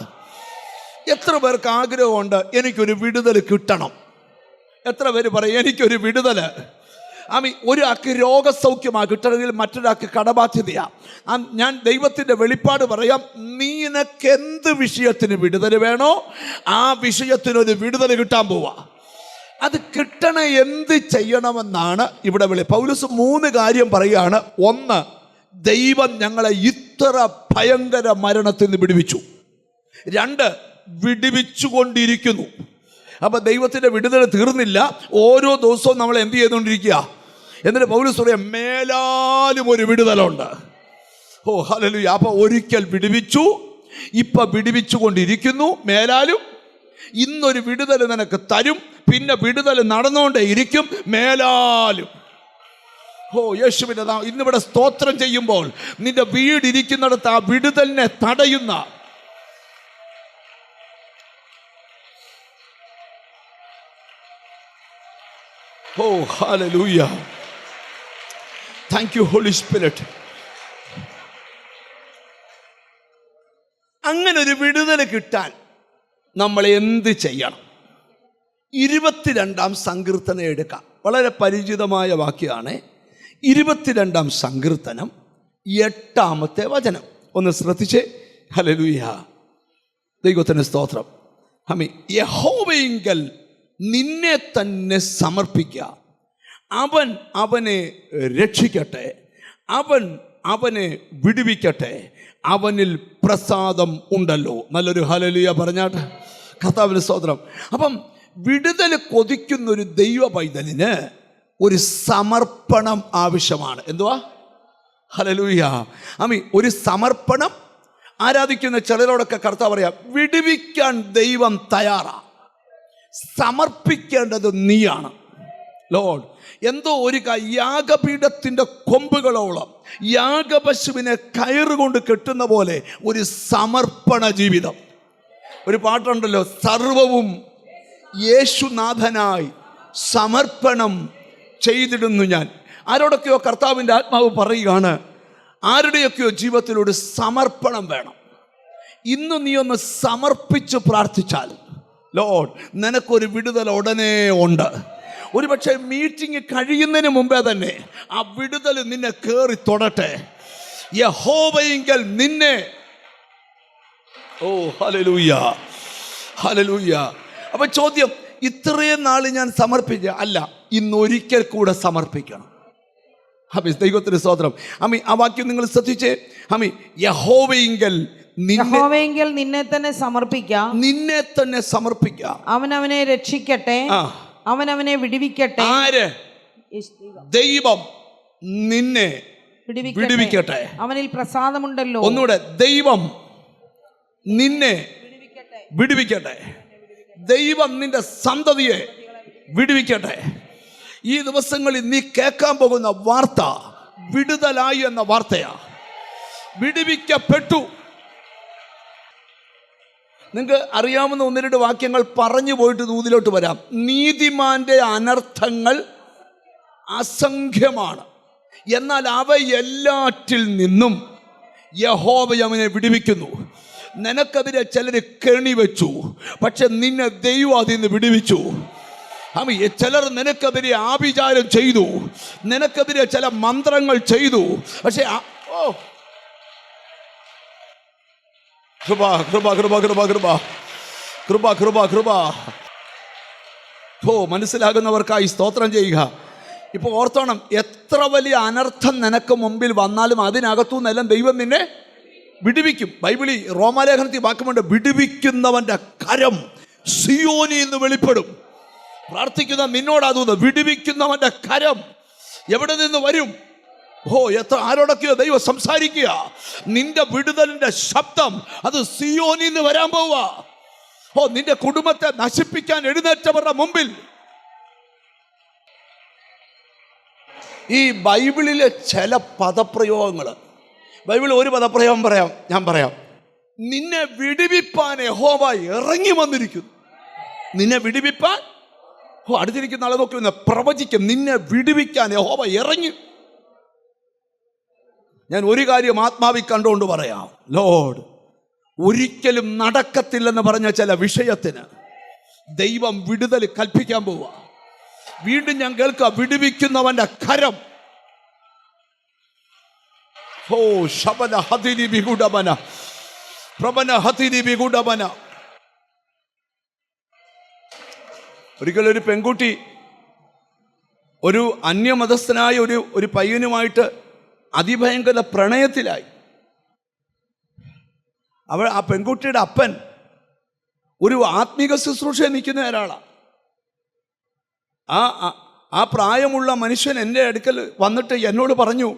എത്ര പേർക്ക് ആഗ്രഹമുണ്ട് എനിക്കൊരു വിടുതൽ കിട്ടണം? എത്ര പേര് പറയും എനിക്കൊരു വിടുതൽ? ആമീൻ. ഒരാൾക്ക് രോഗസൗഖ്യമാണ് കിട്ടണമെങ്കിൽ മറ്റൊരാൾക്ക് കടബാധ്യതയാണ്. ഞാൻ ദൈവത്തിൻ്റെ വെളിപ്പാട് പറയാം. നിനക്ക് എന്ത് വിഷയത്തിന് വിടുതൽ വേണോ ആ വിഷയത്തിനൊരു വിടുതൽ കിട്ടാൻ പോവാ. അത് കിട്ടണ എന്ത് ചെയ്യണമെന്നാണ് ഇവിടെ പൗലോസ് 3 കാര്യം പറയുകയാണ്. 1, ദൈവം ഞങ്ങളെ ഇത്ര ഭയങ്കര മരണത്തിൽ നിന്ന് വിടുവിച്ചു. 2, വിടുവിച്ചുകൊണ്ടിരിക്കുന്നു. അപ്പം ദൈവത്തിൻ്റെ വിടുതൽ തീർന്നില്ല. ഓരോ ദിവസവും നമ്മൾ എന്ത് ചെയ്തുകൊണ്ടിരിക്കുക? എന്നിട്ട് പൗലോസ് പറയാം മേലാലും ഒരു വിടുതലുണ്ട്. ഓ ഹല്ലേലൂയ. അപ്പം ഒരിക്കൽ വിടുവിച്ചു, ഇപ്പം വിടുവിച്ചുകൊണ്ടിരിക്കുന്നു. മേലാലും ഇന്നൊരു വിടുതൽ നിനക്ക് തരും. പിന്നെ വിടുതൽ നടന്നുകൊണ്ടേ ഇരിക്കും. മേലാലും. ഓ യേശുവിൻ്റെ ഇന്നിവിടെ സ്തോത്രം ചെയ്യുമ്പോൾ നിന്റെ വീടിരിക്കുന്നിടത്ത് ആ വിടുതലിനെ തടയുന്ന ഓ hallelujah. Thank you holy spirit. അങ്ങനെ ഒരു വിടുതൽ കിട്ടാൻ നമ്മൾ എന്ത് ചെയ്യണം? 22-ാം സങ്കീർത്തനം എടുക്കാം. വളരെ പരിചിതമായ വാക്യമാണ്. 22-ാം സങ്കീർത്തനം 8-ാമത്തെ വചനം ഒന്ന് ശ്രദ്ധിച്ചേ. ഹല്ലേലൂയ. ദൈവത്തിന് സ്തോത്രം. ആമീൻ. യഹോവയിങ്കൽ നിന്നെ തന്നെ സമർപ്പിക്കുക. അവൻ അവനെ രക്ഷിക്കട്ടെ, അവൻ അവനെ വിടുവിക്കട്ടെ, അവനിൽ പ്രസാദം ഉണ്ടല്ലോ. നല്ലൊരു ഹല്ലേലൂയ പറഞ്ഞാട്ടെ. കർത്താവിന് സ്തോത്രം. അപ്പം വിടുതൽ കൊതിക്കുന്നൊരു ദൈവ പൈതലിന് ഒരു സമർപ്പണം ആവശ്യമാണ്. എന്തുവാ? ഹല്ലേലൂയ. ആമീൻ. ഒരു സമർപ്പണം. ആരാധിക്കുന്ന ചിലരോടൊക്കെ കർത്താവ് പറയാം വിടുവിക്കാൻ ദൈവം തയ്യാറാണ്, സമർപ്പിക്കേണ്ടത് നീയാണ്. ലോർഡ്, എന്തോ ഒരു യാഗപീഠത്തിൻ്റെ കൊമ്പുകളോളം യാഗപശുവിനെ കയറുകൊണ്ട് കെട്ടുന്ന പോലെ ഒരു സമർപ്പണ ജീവിതം. ഒരു പാട്ടുണ്ടല്ലോ, സർവവും യേശുനാഥനായി സമർപ്പണം ചെയ്തിടുന്നു ഞാൻ. ആരോടൊക്കെയോ കർത്താവിൻ്റെ ആത്മാവ് പറയുകയാണ്, ആരുടെയൊക്കെയോ ജീവിതത്തിലൊരു സമർപ്പണം വേണം. ഇന്ന് നീ ഒന്ന് സമർപ്പിച്ച് പ്രാർത്ഥിച്ചാൽ ലോർഡ് നിനക്കൊരു വിടുതൽ ഉടനെ ഉണ്ട്. ഒരുപക്ഷെ മീറ്റിംഗ് കഴിയുന്നതിന് മുമ്പേ തന്നെ ആ വിടുതൽ നിന്നെ കയറി തൊടട്ടെ. യഹോവയിങ്കൽ നിന്നെ. ഓ ഹല്ലേലൂയ, ഹല്ലേലൂയ. അപ്പൊ ചോദ്യം, ഇത്രയും നാൾ ഞാൻ സമർപ്പിച്ച അല്ല, ഇന്നൊരിക്കൽ കൂടെ സമർപ്പിക്കണം. ഹമി ദൈവത്തിന് സ്തോത്രം. ഹമി ആ വാക്യം നിങ്ങൾ ശ്രദ്ധിച്ചേ. ഹമി യഹോവയിങ്കൽ നിന്നെ തന്നെ സമർപ്പിക്കാം, നിന്നെ തന്നെ സമർപ്പിക്കാം. അവനവനെ രക്ഷിക്കട്ടെ, അവനവനെ വിടുവിക്കട്ടെ. ആര്? ദൈവം നിന്നെ വിടുവിക്കട്ടെ, അവനിൽ പ്രസാദമുണ്ടല്ലോ. ഒന്നുകൂടെ, ദൈവം നിന്നെ വിടുവിക്കട്ടെ, ദൈവം നിന്റെ സന്തതിയെ വിടുവിക്കട്ടെ. ഈ ദിവസങ്ങളിൽ നീ കേൾക്കാൻ പോകുന്ന വാർത്ത വിടുതലായി എന്ന വാർത്തയാ. വിടുവിക്കപ്പെട്ടു. നിങ്ങൾക്ക് അറിയാവുന്ന 1-2 വാക്യങ്ങൾ പറഞ്ഞു പോയിട്ട് ദൂതിലോട്ട് വരാം. നീതിമാന്റെ അനർത്ഥങ്ങൾ അസംഖ്യമാണ്, എന്നാൽ അവയെല്ലാറ്റിൽ നിന്നും യഹോവ അവനെ വിടുവിക്കുന്നു. നിനക്കെതിരെ ചിലർ കെണി വെച്ചു, പക്ഷെ നിന്നെ ദൈവം അതിൽ നിന്ന് വിടുവിച്ചു. ചിലർ നിനക്കെതിരെ ആഭിചാരം ചെയ്തു, നിനക്കെതിരെ ചില മന്ത്രങ്ങൾ ചെയ്തു, പക്ഷെ കൃപ കൃപ കൃപ കൃപ കൃപ കൃപ കൃപ കൃപ. മനസ്സിലാകുന്നവർക്കായി സ്തോത്രം ചെയ്യുക. ഇപ്പോൾ ഓർത്തോണം, എത്ര വലിയ അനർത്ഥം നിനക്ക് മുമ്പിൽ വന്നാലും അതിനകത്തുനിന്നെല്ലാം ദൈവം നിന്നെ വിടുവിക്കും. ബൈബിളിൽ റോമാലേഖനത്തിൽ വാക്കുമുണ്ട്, വിടുവിക്കുന്നവന്റെ കരം സിയോനിൽ നിന്ന് വെളിപ്പെടും. പ്രാർത്ഥിക്കുന്ന നിന്നോടാകുന്നു, വിടുവിക്കുന്നവന്റെ കരം എവിടെ നിന്ന് വരും? ആരോടൊക്കെയോ ദൈവം സംസാരിക്കുക. നിന്റെ വിടുതലിന്റെ ശബ്ദം അത് സിയോനിൽ നിന്ന് വരാൻ പോവുക. നിന്റെ കുടുംബത്തെ നശിപ്പിക്കാൻ എഴുന്നേറ്റവരുടെ മുമ്പിൽ ഈ ബൈബിളിലെ ചില പദപ്രയോഗങ്ങൾ, ബൈബിളിൽ ഒരു പദപ്രയോഗം ഞാൻ പറയാം. നിന്നെ വിടുവിപ്പാൻ യഹോവ ഇറങ്ങി വന്നിരിക്കുന്നു. നിന്നെ വിടുവിപ്പാൻ. അടുത്തിരിക്കുന്ന ആളെ നോക്കി പ്രവചിക്കും, നിന്നെ വിടുവിക്കാൻ യഹോവ ഇറങ്ങി. ഞാൻ ഒരു കാര്യം ആത്മാവിൽ കണ്ടുകൊണ്ട് പറയാം, ലോർഡ്, ഒരിക്കലും നടക്കത്തില്ലെന്ന് പറഞ്ഞ ചില വിഷയത്തിന് ദൈവം വിടുതൽ കൽപ്പിക്കാൻ പോവുക. വീണ്ടും ഞാൻ കേൾക്കുക, വിടുവിക്കുന്നവന്റെ കരം. ഓ ശബന ഹതിരി വിഗുഡമന പ്രബന ഹതിരി വിഗുഡമന. ഒരിക്കലൊരു പെൺകുട്ടി ഒരു അന്യമതസ്ഥനായ ഒരു പയ്യനുമായിട്ട് അതിഭയങ്കര പ്രണയത്തിലായി. ആ പെൺകുട്ടിയുടെ അപ്പൻ ഒരു ആത്മീക ശുശ്രൂഷ നിൽക്കുന്ന ഒരാളാണ്. ആ പ്രായമുള്ള മനുഷ്യൻ എൻ്റെ അടുക്കൽ വന്നിട്ട് എന്നോട് പറഞ്ഞു,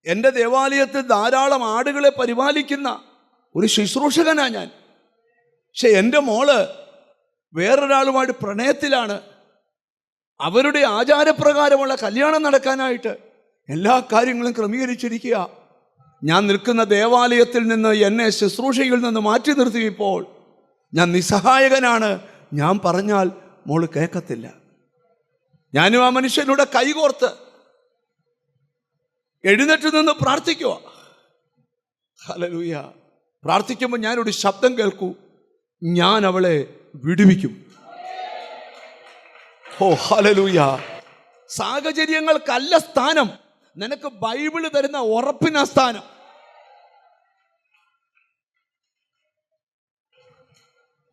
എൻ്റെ ദേവാലയത്തിൽ ധാരാളം ആടുകളെ പരിപാലിക്കുന്ന ഒരു ശുശ്രൂഷകനാണ് ഞാൻ. പക്ഷെ എൻ്റെ മോള് വേറൊരാളുമായിട്ട് പ്രണയത്തിലാണ്. അവരുടെ ആചാരപ്രകാരമുള്ള കല്യാണം നടക്കാനായിട്ട് എല്ലാ കാര്യങ്ങളും ക്രമീകരിച്ചിരിക്കുക. ഞാൻ നിൽക്കുന്ന ദേവാലയത്തിൽ നിന്ന് എന്നെ ശുശ്രൂഷയിൽ നിന്ന് മാറ്റി നിർത്തിയപ്പോൾ ഞാൻ നിസ്സഹായകനാണ്. ഞാൻ പറഞ്ഞാൽ മോള് കേൾക്കത്തില്ല. ഞാനും ആ മനുഷ്യനോട് കൈകോർത്ത് എഴുന്നേറ്റ് നിന്ന് പ്രാർത്ഥിക്കുക. ഹല്ലേലൂയ. പ്രാർത്ഥിക്കുമ്പോൾ ഞാനൊരു ശബ്ദം കേൾക്കൂ, ഞാൻ അവളെ വിടുവിക്കും. ഓ ഹല്ലേലൂയ. സാഹചര്യങ്ങൾക്കല്ല സ്ഥാനം, നിനക്ക് ബൈബിള് തരുന്ന ഉറപ്പിന സ്ഥാനം.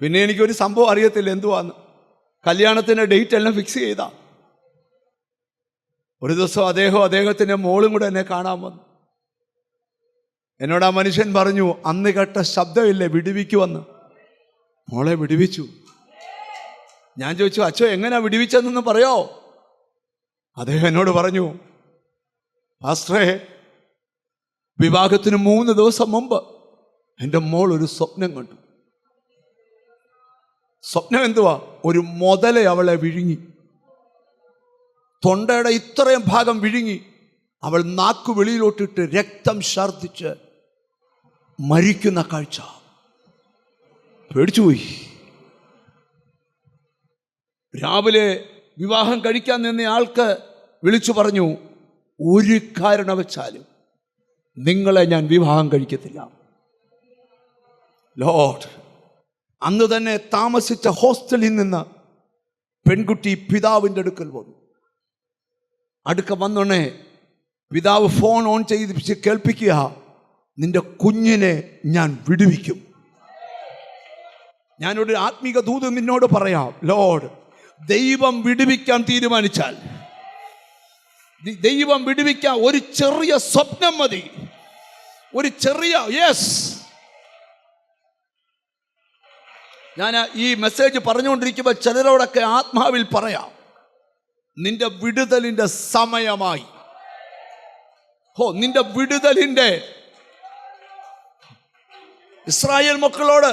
പിന്നെ എനിക്കൊരു സംഭവം അറിയത്തില്ല എന്തുവാന്ന്. കല്യാണത്തിൻ്റെ ഡേറ്റ് എല്ലാം ഫിക്സ് ചെയ്താ. ഒരു ദിവസം അദ്ദേഹത്തിൻ്റെ മോളും കൂടെ എന്നെ കാണാൻ വന്നു. എന്നോട് ആ മനുഷ്യൻ പറഞ്ഞു, അന്ന് കേട്ട ശബ്ദമില്ലേ വിടുവിക്കുവന്ന്. മോളെ വിടുവിച്ചു. ഞാൻ ചോദിച്ചു, അച്ഛോ എങ്ങനെയാ വിടുവിച്ചതെന്ന് പറയോ? അദ്ദേഹം എന്നോട് പറഞ്ഞു, പാസ്റ്ററേ, വിവാഹത്തിന് 3 ദിവസം മുമ്പ് എൻ്റെ മോൾ ഒരു സ്വപ്നം കണ്ടു. സ്വപ്നം എന്തുവാ? ഒരു മുതലെ അവളെ വിഴുങ്ങി, തൊണ്ടയുടെ ഇത്രയും ഭാഗം വിഴുങ്ങി. അവൾ നാക്കു വെളിയിലോട്ടിട്ട് രക്തം ഛർദ്ദിച്ച് മരിക്കുന്ന കാഴ്ച. പേടിച്ചുപോയി. രാവിലെ വിവാഹം കഴിക്കാൻ നിന്ന ആൾക്ക് വിളിച്ചു പറഞ്ഞു, ഒരു കാരണവശാലും നിങ്ങളെ ഞാൻ വിവാഹം കഴിക്കത്തില്ല. ലോർഡ്, അന്ന് തന്നെ താമസിച്ച ഹോസ്റ്റലിൽ നിന്ന് പെൺകുട്ടി പിതാവിൻ്റെ അടുക്കൽ വന്നു. വന്നോണേ പിതാവ് ഫോൺ ഓൺ ചെയ്ത് കേൾപ്പിക്കുക, നിന്റെ കുഞ്ഞിനെ ഞാൻ വിടുവിക്കും. ഞാനൊരു ആത്മീക ദൂത് നിന്നോട് പറയാം, ലോർഡ്, ദൈവം വിടുവിക്കാൻ തീരുമാനിച്ചാൽ, ദൈവം വിടുവിക്കാൻ ഒരു ചെറിയ സ്വപ്നം മതി. ഒരു ചെറിയ യെസ്. ഞാൻ ഈ മെസ്സേജ് പറഞ്ഞുകൊണ്ടിരിക്കുമ്പോൾ ചിലരോടൊക്കെ ആത്മാവിൽ പറയാം, നിന്റെ വിടുതലിന്റെ സമയമായി. നിന്റെ വിടുതലിന്റെ. ഇസ്രായേൽ മക്കളോട്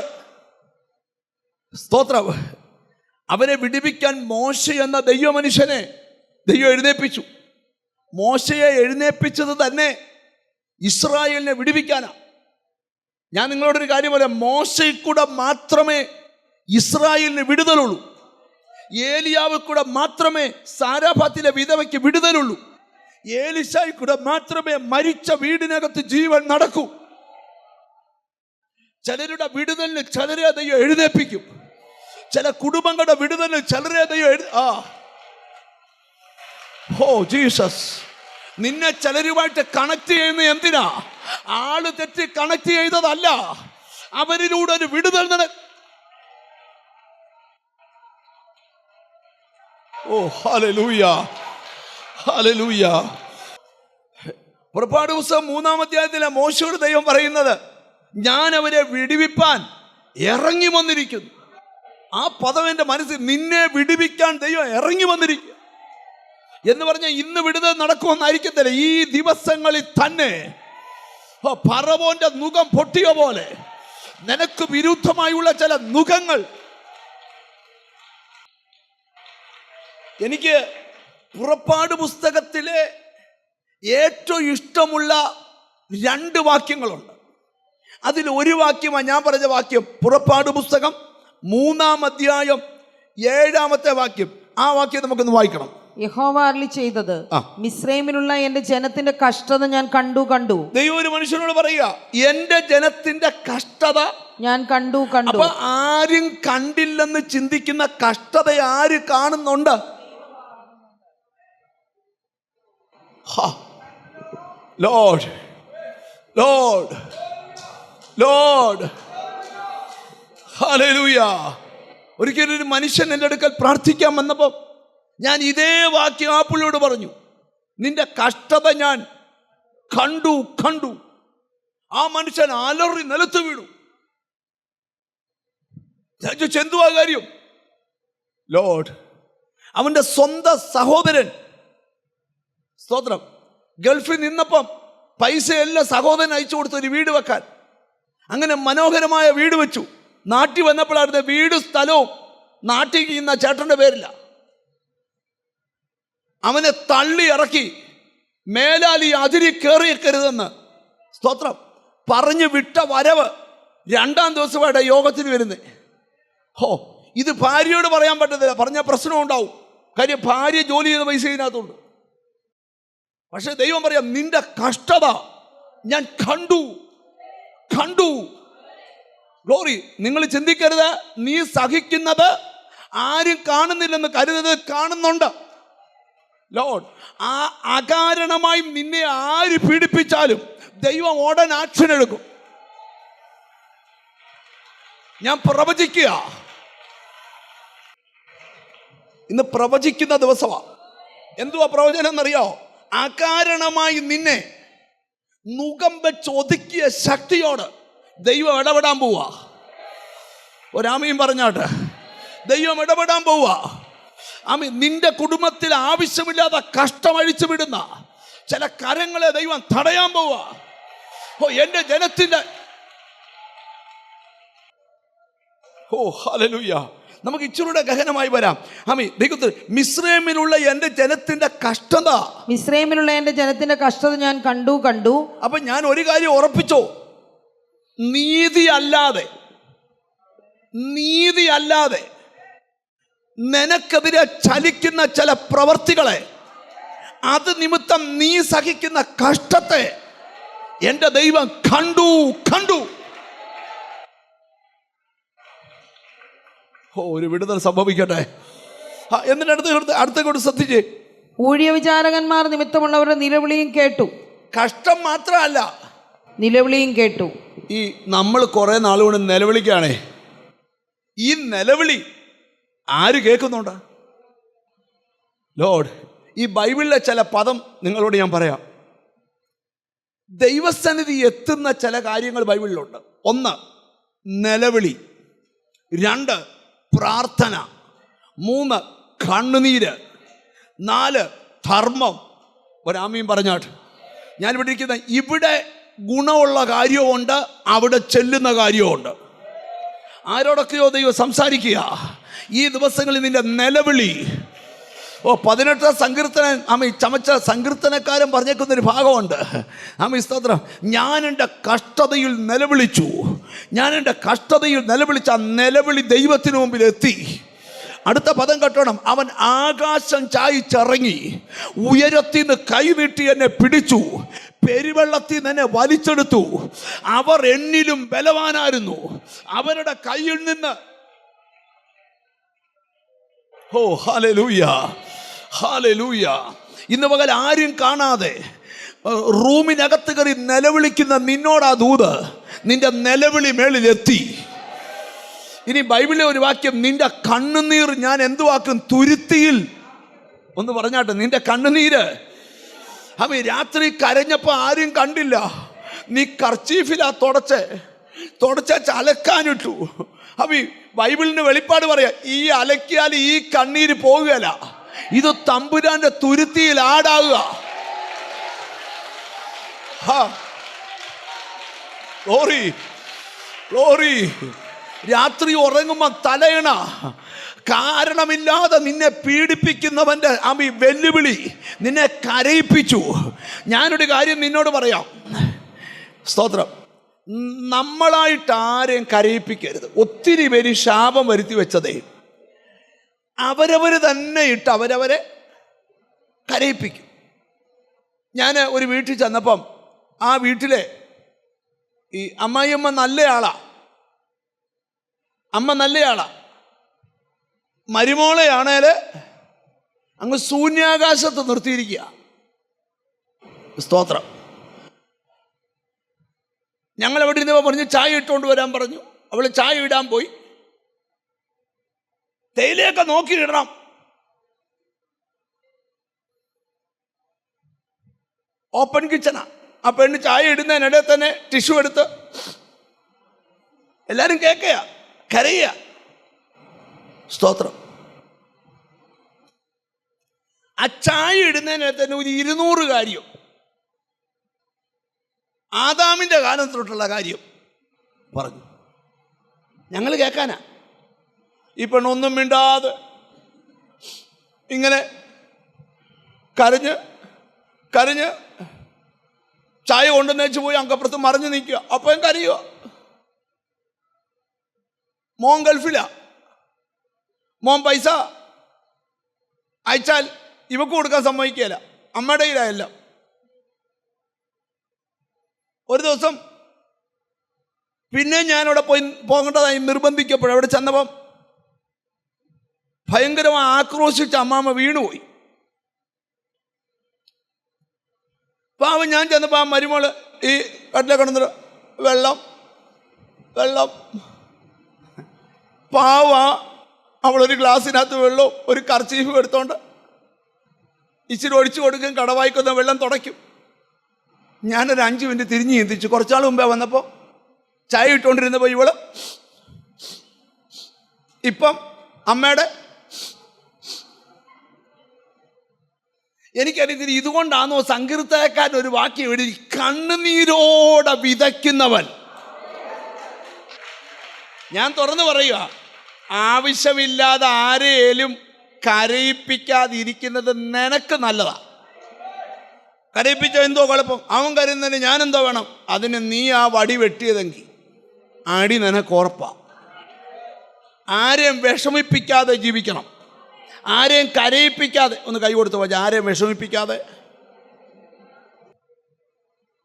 സ്തോത്രം, അവരെ വിടുവിക്കാൻ മോശ എന്ന ദൈവമനുഷ്യനെ ദൈവം എഴുന്നേൽപ്പിച്ചു. മോശയെ എഴുന്നേൽപ്പിച്ചത് തന്നെ ഇസ്രായേലിനെ വിടുവിക്കാനാ. ഞാൻ നിങ്ങളോടൊരു കാര്യം പറയാം, മോശയിൽ കൂടെ മാത്രമേ ഇസ്രായേലിന് വിടുതലുള്ളൂ. ഏലിയാവിൽ കൂടെ മാത്രമേ സാരാഫാത്തിലെ വിധവയ്ക്ക് വിടുതലുള്ളൂ. ഏലിശായിൽ കൂടെ മാത്രമേ മരിച്ച വീടിനകത്ത് ജീവൻ നടക്കൂ. ചിലരുടെ വിടുതലിന് ചിലരെ ദൈവം എഴുന്നേൽപ്പിക്കും. ചില കുടുംബങ്ങളുടെ വിടുതലിന് ചിലരെ ദൈവം ജീസസ്. നിന്നെ ചിലരുമായിട്ട് കണക്ട് ചെയ്യുന്ന എന്തിനാ? ആള് തെറ്റി കണക്ട് ചെയ്തതല്ല, അവരിലൂടെ ഒരു വിടുതൽ ഹല്ലേലൂയ, ഹല്ലേലൂയ. പുറപ്പാട് പുസ്തകം 3-ാം അധ്യായത്തിലെ മോശയോട് ദൈവം പറയുന്നത്, ഞാൻ അവരെ വിടുവിപ്പാൻ ഇറങ്ങി വന്നിരിക്കുന്നു. ആ പദം എൻ്റെ മനസ്സിൽ, നിന്നെ വിടുവിക്കാൻ ദൈവം ഇറങ്ങി വന്നിരിക്കുക എന്ന് പറഞ്ഞാൽ ഇന്ന് വിടുതൽ നടക്കുമെന്നായിരിക്കത്തില്ല. ഈ ദിവസങ്ങളിൽ തന്നെ ഫറവോന്റെ നുകം പൊട്ടിയ പോലെ നിനക്ക് വിരുദ്ധമായുള്ള ചില നുകങ്ങൾ. എനിക്ക് പുറപ്പാട് പുസ്തകത്തിലെ ഏറ്റവും ഇഷ്ടമുള്ള 2 വാക്യങ്ങളുണ്ട്. അതിൽ ഒരു വാക്യമാണ് ഞാൻ പറഞ്ഞ വാക്യം. പുറപ്പാട് പുസ്തകം 3-ാം അധ്യായം 7-ാമത്തെ വാക്യം. ആ വാക്യം നമുക്കൊന്ന് വായിക്കണം. യഹോവ അരുളി ചെയ്തത്, മിസ്രൈമിലുള്ള എന്റെ ജനത്തിന്റെ കഷ്ടത ഞാൻ കണ്ടു. ദൈവം ഒരു മനുഷ്യനോട് പറയുക, എന്റെ ജനത്തിന്റെ കഷ്ടത ഞാൻ കണ്ടു. അപ്പൊ ആരും കണ്ടില്ലെന്ന് ചിന്തിക്കുന്ന കഷ്ടത ആര് കാണുന്നുണ്ട്? Lord Lord Lord hallelujah. ഒരിക്കലും ഒരു മനുഷ്യൻ എൻ്റെ അടുക്കൽ പ്രാർത്ഥിക്കാൻ വന്നപ്പോൾ ഞാൻ ഇതേ വാക്യം ആ പുള്ളിയോട് പറഞ്ഞു, നിന്റെ കഷ്ടത ഞാൻ കണ്ടു. ആ മനുഷ്യൻ അലറി നിലത്ത് വീണു. എന്തുവാ കാര്യം? ലോർഡ്, അവന്റെ സ്വന്തം സഹോദരൻ, സ്തോത്രം, ഗൾഫിൽ നിന്നപ്പം പൈസയെല്ലാം സഹോദരൻ അയച്ചു കൊടുത്തു ഒരു വീട് വെക്കാൻ. അങ്ങനെ മനോഹരമായ വീട് വെച്ചു. നാട്ടിൽ വന്നപ്പോഴായിരുന്നു വീട് സ്ഥലവും നാട്ടിൽ ചെയ്യുന്ന ചേട്ടൻ്റെ പേരില്ല. അവനെ തള്ളി ഇറക്കി, മേലാൽ ഈ അതിരി കയറിയേക്കരുതെന്ന്, സ്തോത്രം, പറഞ്ഞു വിട്ട വരവ് 2-ാം ദിവസമായിട്ട് യോഗത്തിന് വരുന്നത്. ഇത് ഭാര്യയോട് പറയാൻ പറ്റത്തില്ല, പറഞ്ഞ പ്രശ്നം ഉണ്ടാവും. കാര്യം ഭാര്യ ജോലി ചെയ്ത പൈസ ഇതിനകത്തുണ്ട്. പക്ഷെ ദൈവം പറയാം, നിന്റെ കഷ്ടത ഞാൻ കണ്ടു. ഗ്ലോറി. നിങ്ങൾ ചിന്തിക്കരുത്, നീ സഹിക്കുന്നത് ആരും കാണുന്നില്ലെന്ന് കരുതരുത്, കാണുന്നുണ്ട്. ലോർഡ്, ആ അകാരണമായി നിന്നെ ആര് പീഡിപ്പിച്ചാലും ദൈവം ഉടൻ ആക്ഷൻ എടുക്കും. ഞാൻ പ്രവചിക്കുക, ഇന്ന് പ്രവചിക്കുന്ന ദിവസമാണ്. എന്തുവാ പ്രവചനം എന്നറിയോ? അകാരണമായി നിന്നെ മുഖം വെച്ച് ഒതുക്കിയ ശക്തിയോട് ദൈവം ഇടപെടാൻ പോവാ. ഒരാമയും പറഞ്ഞാട്ട്, ദൈവം ഇടപെടാൻ പോവാ. ആമീൻ. നിന്റെ കുടുംബത്തിൽ ആവശ്യമില്ലാതെ കഷ്ടമഴിച്ചു വിടുന്ന ചില കരങ്ങളെ ദൈവം തടയാൻ പോവാ. എന്റെ ജനത്തിന്റെ ഹല്ലേലൂയ. നമുക്ക് ഇച്ചിരൂടെ ഗഹനമായി വരാം. ആമീൻ. ദൈവത്തിൽ മിസ്രൈമിലുള്ള എന്റെ ജനത്തിന്റെ കഷ്ടത, മിസ്രൈമിലുള്ള എന്റെ ജനത്തിന്റെ കഷ്ടത ഞാൻ കണ്ടു. അപ്പൊ ഞാൻ ഒരു കാര്യം ഉറപ്പിച്ചോ, നീതി അല്ലാതെ നിനക്കെതിരെ ചലിക്കുന്ന ചില പ്രവർത്തികളെ, അത് നിമിത്തം നീ സഹിക്കുന്ന കഷ്ടത്തെ എന്റെ ദൈവം കണ്ടു. ഒരു വിടുതൽ സംഭവിക്കട്ടെ. എന്നിട്ട് അടുത്ത ശ്രദ്ധിച്ചേ. ഊഴിയവിചാരകന്മാർ നിമിത്തമുള്ളവരുടെ നിലവിളിയും കേട്ടു. കഷ്ടം മാത്രമല്ല, നിലവിളിയും കേട്ടു. ഈ നമ്മൾ കുറെ നാളുകൊണ്ട് നിലവിളിക്കുകയാണേ. ഈ നിലവിളി ആര് കേൾക്കുന്നുണ്ട്? ലോർഡ്, ഈ ബൈബിളിലെ ചില പദം നിങ്ങളോട് ഞാൻ പറയാം. ദൈവസന്നിധി എത്തുന്ന ചില കാര്യങ്ങൾ ബൈബിളിലുണ്ട്. 1 നിലവിളി, 2 പ്രാർത്ഥന, 3 കണ്ണുനീര്, 4 ധർമ്മം. ഒരാമയും പറഞ്ഞാട്ട്. ഞാൻ ഇവിടെ ഇരിക്കുന്ന ഇവിടെ ഗുണമുള്ള കാര്യമുണ്ട്, അവിടെ ചെല്ലുന്ന കാര്യമുണ്ട്. ആരോടൊക്കെയോ ദൈവം സംസാരിക്കുക. ഈ ദിവസങ്ങളിൽ നിന്റെ നിലവിളി. 18 സങ്കീർത്തനം ചമച്ച സങ്കീർത്തനക്കാരൻ പറഞ്ഞേക്കുന്നൊരു ഭാഗമുണ്ട്. സ്തോത്രം, ഞാൻ എൻ്റെ കഷ്ടതയിൽ നിലവിളിച്ചു. ആ നിലവിളി ദൈവത്തിന് മുമ്പിൽ എത്തി. അടുത്ത പദം കേട്ടോണം. അവൻ ആകാശം ചായിച്ചിറങ്ങി, ഉയരത്തിൽ നിന്ന് കൈനീട്ടി എന്നെ പിടിച്ചു, പെരുവെള്ളത്തിൽ നിന്ന് എന്നെ വലിച്ചെടുത്തു. അവർ എന്നിലും ബലവാനായിരുന്നു, അവരുടെ കയ്യിൽ നിന്ന്. ഹല്ലേലൂയ. ഇന്ന് പകൽ ആരും കാണാതെ റൂമിനകത്ത് കയറി നിലവിളിക്കുന്ന നിന്നോടാ ദൂത്. നിന്റെ നിലവിളി മേളിലെത്തി. ഇനി ബൈബിളിലെ ഒരു വാക്യം, നിന്റെ കണ്ണുനീർ ഞാൻ എന്തു വാക്കും? തുരുത്തിയിൽ. ഒന്ന് പറഞ്ഞാട്ടെ, നിന്റെ കണ്ണുനീര്. രാത്രി കരഞ്ഞപ്പോൾ ആരും കണ്ടില്ല, നീ കർച്ചീഫിലാ തുടച്ച അലക്കാനിട്ടു. ബൈബിളിന് വെളിപ്പാട് പറയാ, ഈ അലക്കിയാൽ ഈ കണ്ണീര് പോകുകയല്ല, ഇത് തമ്പുരാന്റെ തുരുത്തിയിൽ ആടാവുക. ഗ്ലോറി. രാത്രി ഉറങ്ങുമ്പോ തലയണ കാരണമില്ലാതെ നിന്നെ പീഡിപ്പിക്കുന്നവന്റെ വെല്ലുവിളി നിന്നെ കരയിപ്പിച്ചു. ഞാനൊരു കാര്യം നിന്നോട് പറയാം. സ്തോത്രം, നമ്മളായിട്ട് ആരെയും കരയിപ്പിക്കരുത്. ഒത്തിരി പേര് ശാപം വരുത്തി വെച്ചതേ അവരവർ തന്നെ ഇട്ട് അവരവരെ കരയിപ്പിക്കും. ഞാൻ ഒരു വീട്ടിൽ ചെന്നപ്പം ആ വീട്ടിലെ ഈ അമ്മായിയമ്മ നല്ലയാളാ, അമ്മ നല്ലയാളാ. മരുമോളെയാണേൽ അങ്ങ് ശൂന്യാകാശത്ത് നിർത്തിയിരിക്കുക. സ്തോത്രം. ഞങ്ങൾ എവിടെ ഇരുന്നപ്പോൾ പറഞ്ഞു ചായ ഇട്ടുകൊണ്ട് വരാൻ പറഞ്ഞു. അവൾ ചായ ഇടാൻ പോയി. തേയിലയൊക്കെ നോക്കി ഇടണം. ഓപ്പൺ കിച്ചണാ. ആ പെണ്ണ് ചായ ഇടുന്നതിനിടെ തന്നെ ടിഷ്യൂ എടുത്ത് എല്ലാവരും കേൾക്കുക, കരയുക. സ്തോത്രം. ആ ചായ ഇടുന്നതിനിടെ തന്നെ ഒരു 200 കാര്യം, ആദാമിൻ്റെ കാലം തൊട്ടുള്ള കാര്യം പറഞ്ഞു. ഞങ്ങൾ കേൾക്കാനാ. ഈ പെണ്ണൊന്നും മിണ്ടാതെ ഇങ്ങനെ കരഞ്ഞ് കരഞ്ഞ് ചായ കൊണ്ടുവന്നേച്ച് പോയി അങ്കപ്പുറത്ത് മറിഞ്ഞു നിൽക്കുക. അപ്പം കരയുക. മോൻ ഗൾഫിലാ. മോൻ പൈസ അയച്ചാൽ ഇവക്ക് കൊടുക്കാൻ സമ്മതിക്കുകയില്ല. അമ്മയുടെ കയ്യിലായല്ല. ഒരു ദിവസം പിന്നെ ഞാനവിടെ പോകേണ്ടതായി നിർബന്ധിക്കപ്പെടും. അവിടെ ചെന്നപ്പം ഭയങ്കരമായി ആക്രോശിച്ച് അമ്മാമ്മ വീണുപോയി. പാവം ഞാൻ ചെന്നപ്പോൾ ആ മരുമോള് ഈ കട്ടിലെ കിടന്നിട്ട് വെള്ളം വെള്ളം. പാവ അവളൊരു ഗ്ലാസ്സിനകത്ത് വെള്ളവും ഒരു കർച്ചീഫും എടുത്തോണ്ട് ഇച്ചിരി ഒഴിച്ചു കൊടുക്കും, കടവായിക്കുന്ന വെള്ളം തുടയ്ക്കും. ഞാനൊരു 5 മിനിറ്റ് തിരിഞ്ഞ് ചിന്തിച്ചു. കുറച്ചാൾ മുമ്പേ വന്നപ്പോൾ ചായ ഇട്ടുകൊണ്ടിരുന്നപ്പോൾ ഇവള് ഇപ്പം അമ്മയുടെ എനിക്കറിയത്തില്ല ഇതുകൊണ്ടാണോ സങ്കീർത്തനക്കാരൻ ഒരു വാക്യം എഴുതി, കണ്ണുനീരോടെ വിതയ്ക്കുന്നവൻ. ഞാൻ തുറന്നു പറയുക, ആവശ്യമില്ലാതെ ആരെയും കരയിപ്പിക്കാതിരിക്കുന്നത് നിനക്ക് നല്ലതാ. കരയിപ്പിച്ച എന്തോ കുഴപ്പം? അവൻ കരയുന്നതിന് ഞാൻ എന്തോ വേണം? അതിന് നീ ആ വടി വെട്ടിയതെങ്കിൽ അടി നിനക്ക് ഉറപ്പാ. ആരെയും വിഷമിപ്പിക്കാതെ ജീവിക്കണം. ആരെയും കരയിപ്പിക്കാതെ. ഒന്ന് കൈ കൊടുത്തു പോയി. ആരെയും വിഷമിപ്പിക്കാതെ.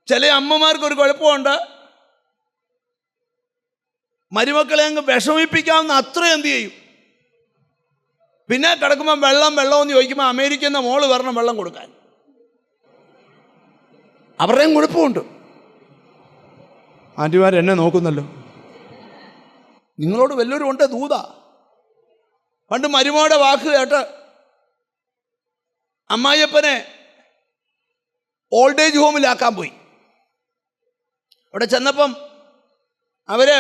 ചില അമ്മമാർക്കൊരു കുഴപ്പമുണ്ട്, മരുമക്കളെ അങ്ങ് വിഷമിപ്പിക്കാവുന്ന അത്ര എന്ത് ചെയ്യും. പിന്നെ കിടക്കുമ്പോൾ വെള്ളം എന്ന് ചോദിക്കുമ്പോൾ അമേരിക്കയിൽ നിന്ന് മോള് വരണം വെള്ളം കൊടുക്കാൻ. അവരുടെയും കുഴപ്പമുണ്ട്. ആൻറ്റിമാർ എന്നെ നോക്കുന്നല്ലോ. നിങ്ങളോട് വല്ലവരും ഉണ്ട് ദൂത. പണ്ട് മരുമോടെ വാക്ക് കേട്ട് അമ്മായിയപ്പനെ ഓൾഡ് ഏജ് ഹോമിലാക്കാൻ പോയി. അവിടെ ചെന്നപ്പം അവര്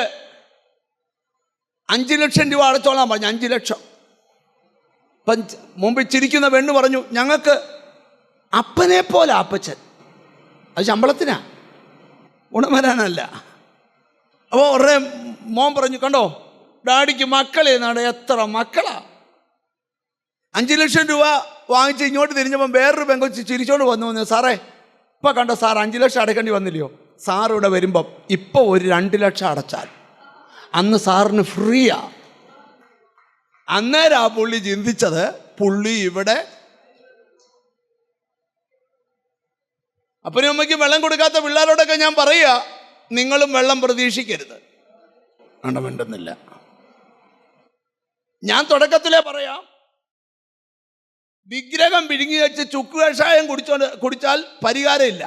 5 ലക്ഷം രൂപ അടച്ചോളാൻ പറഞ്ഞു. 5 ലക്ഷം. അപ്പം മുമ്പിൽ ചിരിക്കുന്ന പെണ്ണ് പറഞ്ഞു, ഞങ്ങൾക്ക് അപ്പനെ പോലെ അപ്പച്ചൻ. അത് ശമ്പളത്തിനാ, ഗുണം വരാനല്ല. അപ്പോൾ ഉടനെ മോൻ പറഞ്ഞു, കണ്ടോ ഡാഡിക്ക് മക്കളെ നാട് എത്ര മക്കളാ. 5 ലക്ഷം രൂപ വാങ്ങിച്ച് ഇങ്ങോട്ട് തിരിഞ്ഞപ്പം വേറൊരു പെങ്കൊച്ച് ചിരിച്ചോണ്ട് വന്നു. സാറേ ഇപ്പം കണ്ടോ സാർ 5 ലക്ഷം അടയ്ക്കേണ്ടി വന്നില്ലയോ? സാർ ഇവിടെ വരുമ്പം ഇപ്പോൾ ഒരു 2 ലക്ഷം അടച്ചാൽ അന്ന് സാറിന് ഫ്രീയാ. അന്നേരം ആ പുള്ളി ചിന്തിച്ചത്, പുള്ളി ഇവിടെ അപ്പനും അമ്മയ്ക്കും വെള്ളം കൊടുക്കാത്ത പിള്ളേരോടൊക്കെ ഞാൻ പറയുക, നിങ്ങളും വെള്ളം പ്രതീക്ഷിക്കരുത്. മിണ്ടുന്നില്ല. ഞാൻ തുടക്കത്തിലേ പറയാം, വിഗ്രഹം പിഴുങ്ങി വെച്ച് ചുക്ക് കഷായം കുടിച്ചാൽ പരിഹാരമില്ല.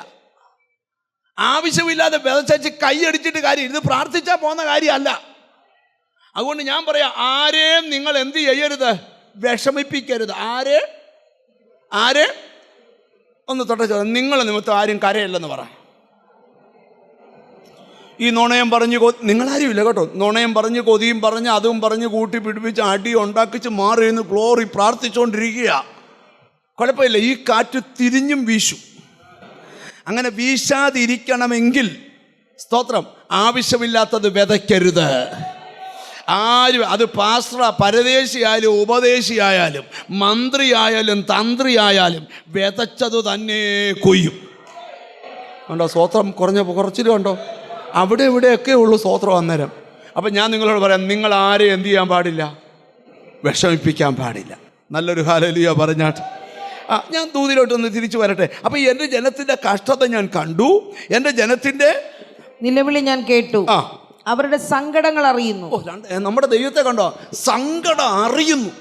ആവശ്യമില്ലാതെ വിതച്ചു കൈയടിച്ചിട്ട് കാര്യം, ഇത് പ്രാർത്ഥിച്ചാൽ പോകുന്ന കാര്യമല്ല. അതുകൊണ്ട് ഞാൻ പറയാം, ആരെയും നിങ്ങൾ എന്ത് ചെയ്യരുത്, വിഷമിപ്പിക്കരുത്. ആരെ ഒന്ന് തൊട്ട നിങ്ങൾ നിമിത്തം ആരും കരയില്ലെന്ന് പറ. ഈ നുണയം പറഞ്ഞ് നിങ്ങളാരും ഇല്ല കേട്ടോ. നുണയം പറഞ്ഞ് കൊതിയും പറഞ്ഞ് അതും പറഞ്ഞ് കൂട്ടി പിടിപ്പിച്ച് അടി ഉണ്ടാക്കിച്ച് മാറി നിന്ന് ഗ്ലോറി പ്രാർത്ഥിച്ചുകൊണ്ടിരിക്കുക. കുഴപ്പമില്ല, ഈ കാറ്റ് തിരിഞ്ഞും വീശും. അങ്ങനെ വീശാതിരിക്കണമെങ്കിൽ സ്തോത്രം, ആവശ്യമില്ലാത്തത് വിതയ്ക്കരുത്. ആരും, അത് പാസ്റ്റർ പരദേശിയായാലും ഉപദേശിയായാലും മന്ത്രിയായാലും തന്ത്രിയായാലും വിതച്ചത് തന്നെ കൊയ്യും. കണ്ടോ? സ്തോത്രം കുറച്ചിലും ഉണ്ടോ? അവിടെ ഇവിടെയൊക്കെ ഉള്ളൂ സ്തോത്രം അന്നേരം. അപ്പം ഞാൻ നിങ്ങളോട് പറയാം, നിങ്ങൾ ആരെയും എന്ത് ചെയ്യാൻ പാടില്ല? വിഷമിപ്പിക്കാൻ പാടില്ല. നല്ലൊരു ഹല്ലേലൂയ പറഞ്ഞാട്ട് ഞാൻ ദൂതിലോട്ടൊന്ന് തിരിച്ചു വരട്ടെ. അപ്പം എൻ്റെ ജനത്തിൻ്റെ കഷ്ടത ഞാൻ കണ്ടു, എൻ്റെ ജനത്തിൻ്റെ നിലവിളി ഞാൻ കേട്ടു, അവരുടെ സങ്കടങ്ങൾ അറിയുന്നു. നമ്മുടെ ദൈവത്തെ കണ്ടോ, സങ്കടം അറിയുന്നു.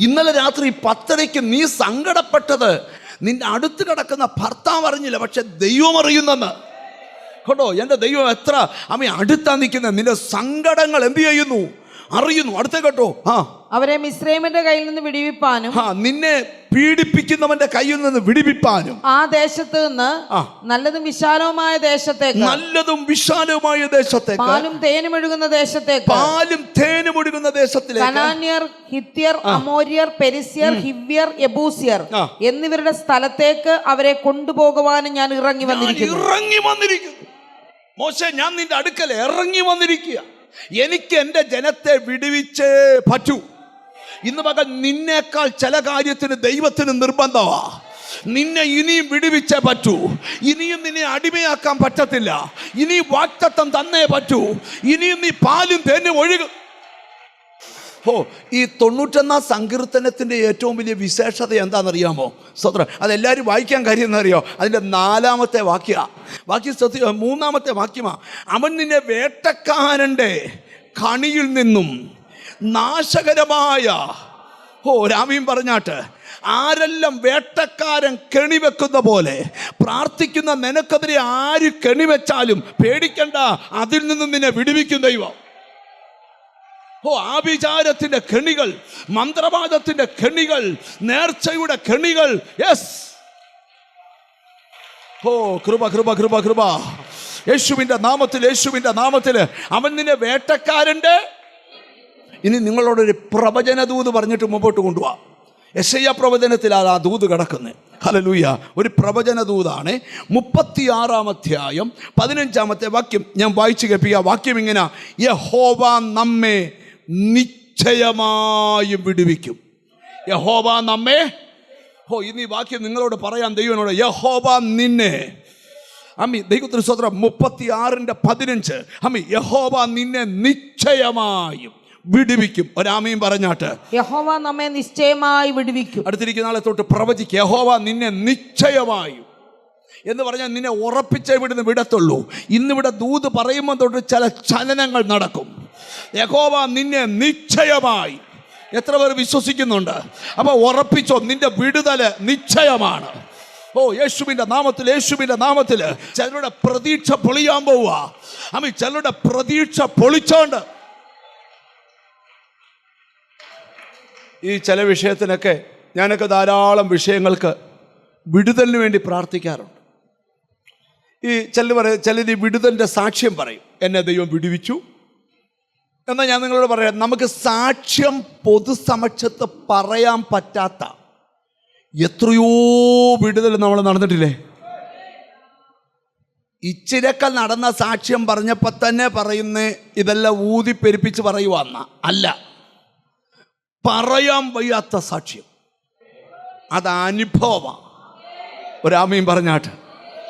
ഇന്നലെ രാത്രി 10:30 നീ സങ്കടപ്പെട്ടത് നിന്റെ അടുത്ത് കിടക്കുന്ന ഭർത്താവ് അറിഞ്ഞില്ല, പക്ഷെ ദൈവം അറിയുന്നെന്ന് കേട്ടോ. എൻ്റെ ദൈവം എത്ര അടുത്താ നിൽക്കുന്നത്, നിന്റെ സങ്കടങ്ങൾ എന്ത് ചെയ്യുന്നു? അറിയുന്നു. അടുത്ത കേട്ടോ, അവരെ മിസ്രൈമിന്റെ കയ്യിൽ നിന്ന് വിടുവിപ്പാനും, നിന്നെ പീഡിപ്പിക്കുന്നവന്റെ കയ്യിൽ നിന്ന് വിടുവിപ്പാനും, ആ ദേശത്ത് നിന്ന് നല്ലതും വിശാലവുമായ ദേശത്തേക്ക്, നല്ലതും വിശാലവുമായ ദേശത്തേക്ക്, പാലും തേനും ഒഴുകുന്ന ദേശത്തേക്ക്, പാലും തേനും ഒഴുകുന്ന ദേശത്തിലേക്ക്, കനാന്യർ, ഹിത്യർ, അമോര്യർ, പെരിസ്യർ, ഹിവ്യർ, യെബൂസ്യർ എന്നിവരുടെ സ്ഥലത്തേക്ക് അവരെ കൊണ്ടുപോകുവാനും ഞാൻ ഇറങ്ങി വന്നിരിക്കുന്നു. മോശെ, ഞാൻ നിന്റെ അടുക്കൽ ഇറങ്ങി വന്നിരിക്കുക. എനിക്ക് എൻ്റെ ജനത്തെ വിടുവിച്ചേ പറ്റൂ. ഇന്ന് മകൻ നിന്നേക്കാൾ ചില കാര്യത്തിന് ദൈവത്തിന് നിർബന്ധമാ. നിന്നെ ഇനിയും വിടുവിച്ചേ പറ്റൂ. ഇനിയും നിന്നെ അടിമയാക്കാൻ പറ്റത്തില്ല. ഇനിയും വാഗ്ദത്തം തന്നേ പറ്റൂ. ഇനിയും നീ പാലും തേനും ഒഴുകും. ഈ 91 സങ്കീർത്തനത്തിൻ്റെ ഏറ്റവും വലിയ വിശേഷത എന്താണെന്നറിയാമോ? സ്തോത്രം. അതെല്ലാവരും വായിക്കാൻ കാര്യം എന്നറിയോ? അതിൻ്റെ 4-ാമത്തെ വാക്യം 3-ാമത്തെ വാക്യമാ. അവൻ നിന്നെ വേട്ടക്കാരൻ്റെ കണിയിൽ നിന്നും നാശകരമായ രാമീം പറഞ്ഞാട്ട്, ആരെല്ലാം വേട്ടക്കാരൻ കെണിവെക്കുന്ന പോലെ പ്രാർത്ഥിക്കുന്ന നിനക്കെതിരെ ആര് കെണിവെച്ചാലും പേടിക്കണ്ട, അതിൽ നിന്നും നിന്നെ വിടുവിക്കും ദൈവം. ആഭിചാരത്തിന്റെ കെണികൾ, മന്ത്രവാദത്തിന്റെ കെണികൾ, നേർച്ചയുടെ കെണികൾ, യെസ്. കൃപ കൃപ കൃപ കൃപ യേശുവിന്റെ നാമത്തിൽ, യേശുവിന്റെ നാമത്തിൽ അവൻ നിന്നെ വേട്ടക്കാരൻ്റെ. ഇനി നിങ്ങളോടൊരു പ്രവചന ദൂത് പറഞ്ഞിട്ട് മുമ്പോട്ട് കൊണ്ടുപോവാ. യെശയ്യാ പ്രവചനത്തിലാണ് ആ ദൂത് കിടക്കുന്നത്. ഹല്ലേലൂയ. ഒരു പ്രവചന ദൂതാണ്. 36-ാം അധ്യായം 15-ാമത്തെ വാക്യം ഞാൻ വായിച്ചു കേൾപ്പിക്കുക. വാക്യം ഇങ്ങനെ: യഹോവ നമ്മെ നിശ്ചയമായും വിടുവിക്കും. യഹോവ നമ്മെ, ഇന്ന് ഈ വാക്യം നിങ്ങളോട് പറയാൻ ദൈവനോട്, യഹോവ നിന്നെ, ദൈവത്തിന് സ്തോത്രം. 36:15 യഹോവ നിന്നെ നിശ്ചയമായും വിടുവിക്കും. ഒരാമയും പറഞ്ഞാട്ട്, യഹോവ നമ്മെ നിശ്ചയമായി വിടുവിക്കും. അടുത്തിരിക്കുന്ന ആളെ തൊട്ട് പ്രവചിക്കുക, യഹോവ നിന്നെ നിശ്ചയമായും എന്ന് പറഞ്ഞാൽ നിന്നെ ഉറപ്പിച്ചേ ഇവിടുന്ന് വിടത്തുള്ളൂ. ഇന്നിവിടെ ദൂത് പറയുമ്പോൾ തൊട്ട് ചില ചലനങ്ങൾ നടക്കും. യഹോവ നിന്നെ നിശ്ചയമായി. എത്ര പേർ വിശ്വസിക്കുന്നുണ്ട്? അപ്പൊ ഉറപ്പിച്ചോ, നിന്റെ വിടുതൽ നിശ്ചയമാണ്. യേശുവിന്റെ നാമത്തിൽ, യേശുവിന്റെ നാമത്തിൽ. ചിലരുടെ പ്രതീക്ഷ പൊളിയാൻ പോവുക. ചിലരുടെ പ്രതീക്ഷ പൊളിച്ചോണ്ട് ഈ ചില വിഷയത്തിനൊക്കെ ഞാനൊക്കെ ധാരാളം വിഷയങ്ങൾക്ക് വിടുതലിന് വേണ്ടി പ്രാർത്ഥിക്കാറുണ്ട്. ഈ ചിലർ ഈ വിടുതലിൻ്റെ സാക്ഷ്യം പറയും, എന്നെ ദൈവം വിടുവിച്ചു. എന്നാൽ ഞാൻ നിങ്ങളോട് പറയാം, നമുക്ക് സാക്ഷ്യം പൊതുസമക്ഷത്ത് പറയാൻ പറ്റാത്ത എത്രയോ വിടുതൽ നമ്മൾ നടന്നിട്ടില്ലേ? ഇച്ചിരക്കൽ നടന്ന സാക്ഷ്യം പറഞ്ഞപ്പോൾ തന്നെ പറയുന്നേ ഇതെല്ലാം ഊതിപ്പെരുപ്പിച്ച് പറയുവാന്ന അല്ല, പറയാൻ വയ്യാത്ത സാക്ഷ്യം, അത് അനുഭവമാണ്. ഒരാമയും പറഞ്ഞാട്ട്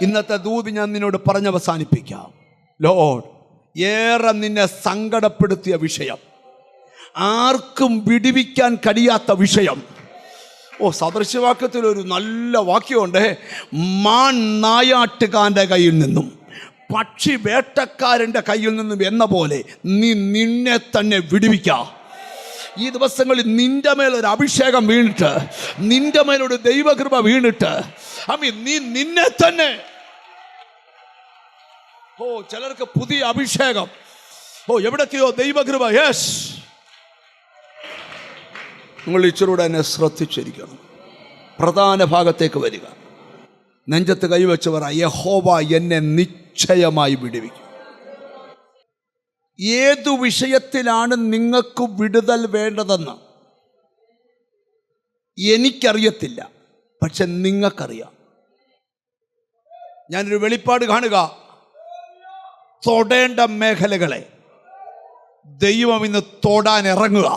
ഇന്നത്തെ ദൂത് ഞാൻ നിന്നോട് പറഞ്ഞവസാനിപ്പിക്കാം. ലോർഡ്, ഏറെ നിന്നെ സങ്കടപ്പെടുത്തിയ വിഷയം, ആർക്കും വിടുവിക്കാൻ കഴിയാത്ത വിഷയം. സദൃശവാക്യത്തിൽ ഒരു നല്ല വാക്യമുണ്ട്: മാൻ നായാട്ടുകാരൻ്റെ കയ്യിൽ നിന്നും പക്ഷി വേട്ടക്കാരൻ്റെ കയ്യിൽ നിന്നും എന്ന പോലെ നീ നിന്നെ തന്നെ വിടുവിക്കാം. ഈ ദിവസങ്ങളിൽ നിന്റെ മേലൊരു അഭിഷേകം വീണിട്ട്, നിന്റെ മേലൊരു ദൈവകൃപ വീണിട്ട്, നീ നിന്നെ തന്നെ, ചിലർക്ക് പുതിയ അഭിഷേകം, എവിടൊക്കെയോ ദൈവകൃപ. യെസ്, നിങ്ങൾ ഇച്ചിരൂടെ എന്നെ ശ്രദ്ധിച്ചിരിക്കണം. പ്രധാന ഭാഗത്തേക്ക് വരിക. നെഞ്ചത്ത് കൈവച്ചവർ, യഹോവ എന്നെ നിശ്ചയമായി വിടുവിക്കും. ഏതു വിഷയത്തിലാണ് നിങ്ങൾക്ക് വിടുതൽ വേണ്ടതെന്ന് എനിക്കറിയത്തില്ല, പക്ഷെ നിങ്ങൾക്കറിയാം. ഞാനൊരു വെളിപ്പാട് കാണുക. തൊടേണ്ട മേഖലകളെ ദൈവം ഇന്ന് തൊടാൻ ഇറങ്ങുക.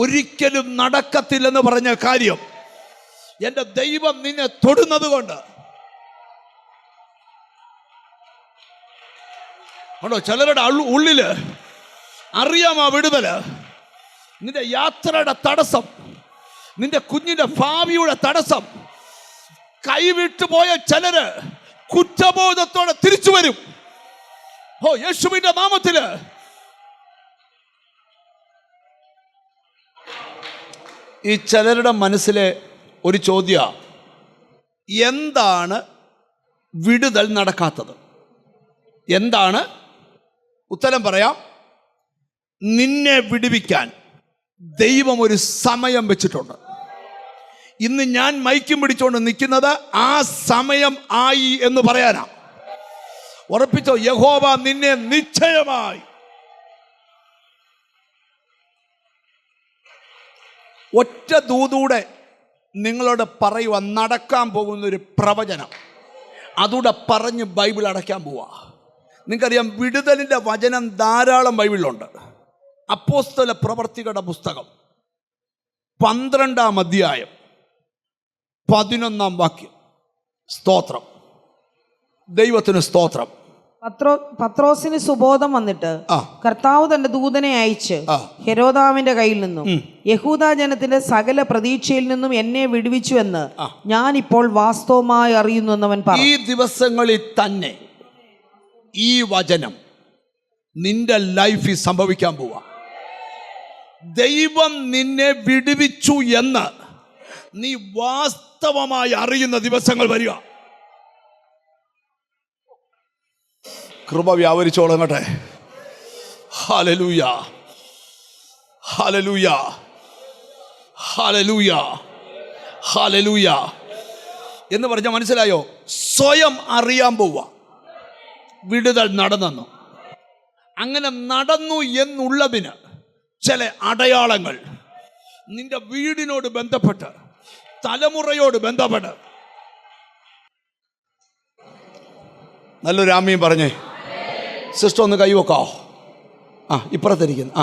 ഒരിക്കലും നടക്കത്തില്ലെന്ന് പറഞ്ഞ കാര്യം എൻ്റെ ദൈവം നിന്നെ തൊടുന്നത് കൊണ്ട് ഉണ്ടോ? ചിലരുടെ ഉള്ളില് അറിയാം ആ വിടുതല്. നിന്റെ യാത്രയുടെ തടസ്സം, നിന്റെ കുഞ്ഞിന്റെ ഭാവിയുടെ തടസ്സം, കൈവിട്ടു പോയ ചിലര് കുറ്റബോധത്തോടെ തിരിച്ചു വരും. ഓ, യേശുവിന്റെ നാമത്തില്. ഈ ചിലരുടെ മനസ്സിലെ ഒരു ചോദ്യ, എന്താണ് വിടുതൽ നടക്കാത്തത്? എന്താണ്? ഉത്തരം പറയാം. നിന്നെ വിടുവിക്കാൻ ദൈവം ഒരു സമയം വെച്ചിട്ടുണ്ട്. ഇന്ന് ഞാൻ മൈക്കും പിടിച്ചുകൊണ്ട് നിൽക്കുന്നത് ആ സമയം ആയി എന്ന് പറയാനാ. ഉറപ്പിച്ചോ, യഹോവ നിന്നെ നിശ്ചയമായി ഒറ്റ ദൂതൂടെ നിങ്ങളോട് പറയുക, നടക്കാൻ പോകുന്നൊരു പ്രവചനം. അതുകൂടെ പറഞ്ഞ് ബൈബിൾ അടയ്ക്കാൻ പോവാ. നിങ്ങൾക്കറിയാം, വിടുതലിൻ്റെ വചനം ധാരാളം ബൈബിളിലുണ്ട്. അപ്പോസ്തല പ്രവർത്തികളുടെ പുസ്തകം 12-ാം അധ്യായം 11-ാം വാക്യം. സ്തോത്രം, ദൈവത്തിന് സ്തോത്രം. പത്രോസിന് സുബോധം വന്നിട്ട് കർത്താവ് തന്റെ ദൂതനെ അയച്ച് ഹെരോദാവിന്റെ കയ്യിൽ നിന്നും യഹൂദാ ജനത്തിന്റെ സകല പ്രതീക്ഷയിൽ നിന്നും എന്നെ വിടുവിച്ചു എന്ന് ഞാൻ ഇപ്പോൾ വാസ്തവമായി അറിയുന്നു എന്നവൻ പറഞ്ഞു. ഈ ദിവസങ്ങളിൽ തന്നെ ഈ വചനം നിന്റെ ലൈഫിൽ സംഭവിക്കാൻ പോവാ. ദൈവം നിന്നെ വിടുവിച്ചു എന്ന് നീ വാസ്തവമായി അറിയുന്ന ദിവസങ്ങൾ വരിക. കൃപ വ്യാപരിച്ചോളങ്ങട്ടെ. ഹല്ലേലൂയ, ഹല്ലേലൂയ, ഹല്ലേലൂയ, ഹല്ലേലൂയ എന്ന് പറഞ്ഞാൽ മനസ്സിലായോ? സ്വയം അറിയാൻ പോവുക വിടുതൽ നടന്നു. അങ്ങനെ നടന്നു എന്നുള്ളതിന് ചില അടയാളങ്ങൾ നിന്റെ വീടിനോട് ബന്ധപ്പെട്ട്, തലമുറയോട് ബന്ധപ്പെട്ട്. നല്ലൊരു ആമീൻ പറഞ്ഞേ. സിസ്റ്റർ ഒന്ന് കൈവെക്കോ. ഇപ്പുറത്തിരിക്കുന്നു.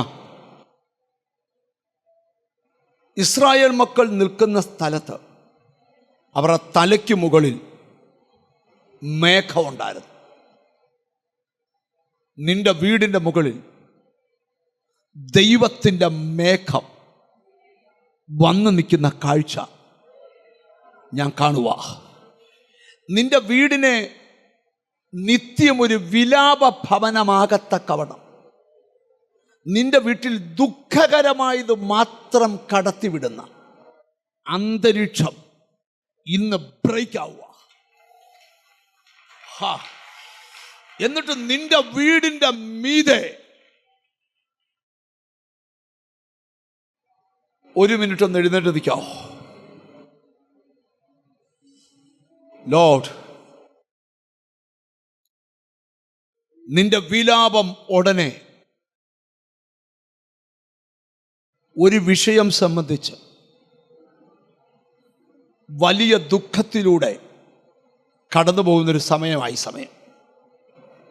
ഇസ്രായേൽ മക്കൾ നിൽക്കുന്ന സ്ഥലത്ത് അവരുടെ തലയ്ക്ക് മുകളിൽ മേഘമുണ്ടായിരുന്നു. നിന്റെ വീടിൻ്റെ മുകളിൽ ദൈവത്തിൻ്റെ മേഘം വന്നു നിൽക്കുന്ന കാഴ്ച ഞാൻ കാണുക. നിന്റെ വീടിനെ നിത്യം ഒരു വിലാപ ഭവനമാകത്തക്കവണ്ണം, നിന്റെ വീട്ടിൽ ദുഃഖകരമായത് മാത്രം കടത്തിവിടുന്ന അന്തരീക്ഷം ഇന്ന് ബ്രേക്ക് ആവുക. എന്നിട്ട് നിന്റെ വീടിന്റെ മീതെ ഒരു മിനിറ്റ് ഒന്ന് എഴുന്നേറ്റ് നിൽക്കാവോ? ലോർഡ്, നിന്റെ വിലാപം ഉടനെ ഒരു വിഷയം സംബന്ധിച്ച് വലിയ ദുഃഖത്തിലൂടെ കടന്നു പോകുന്നൊരു സമയമായി. സമയം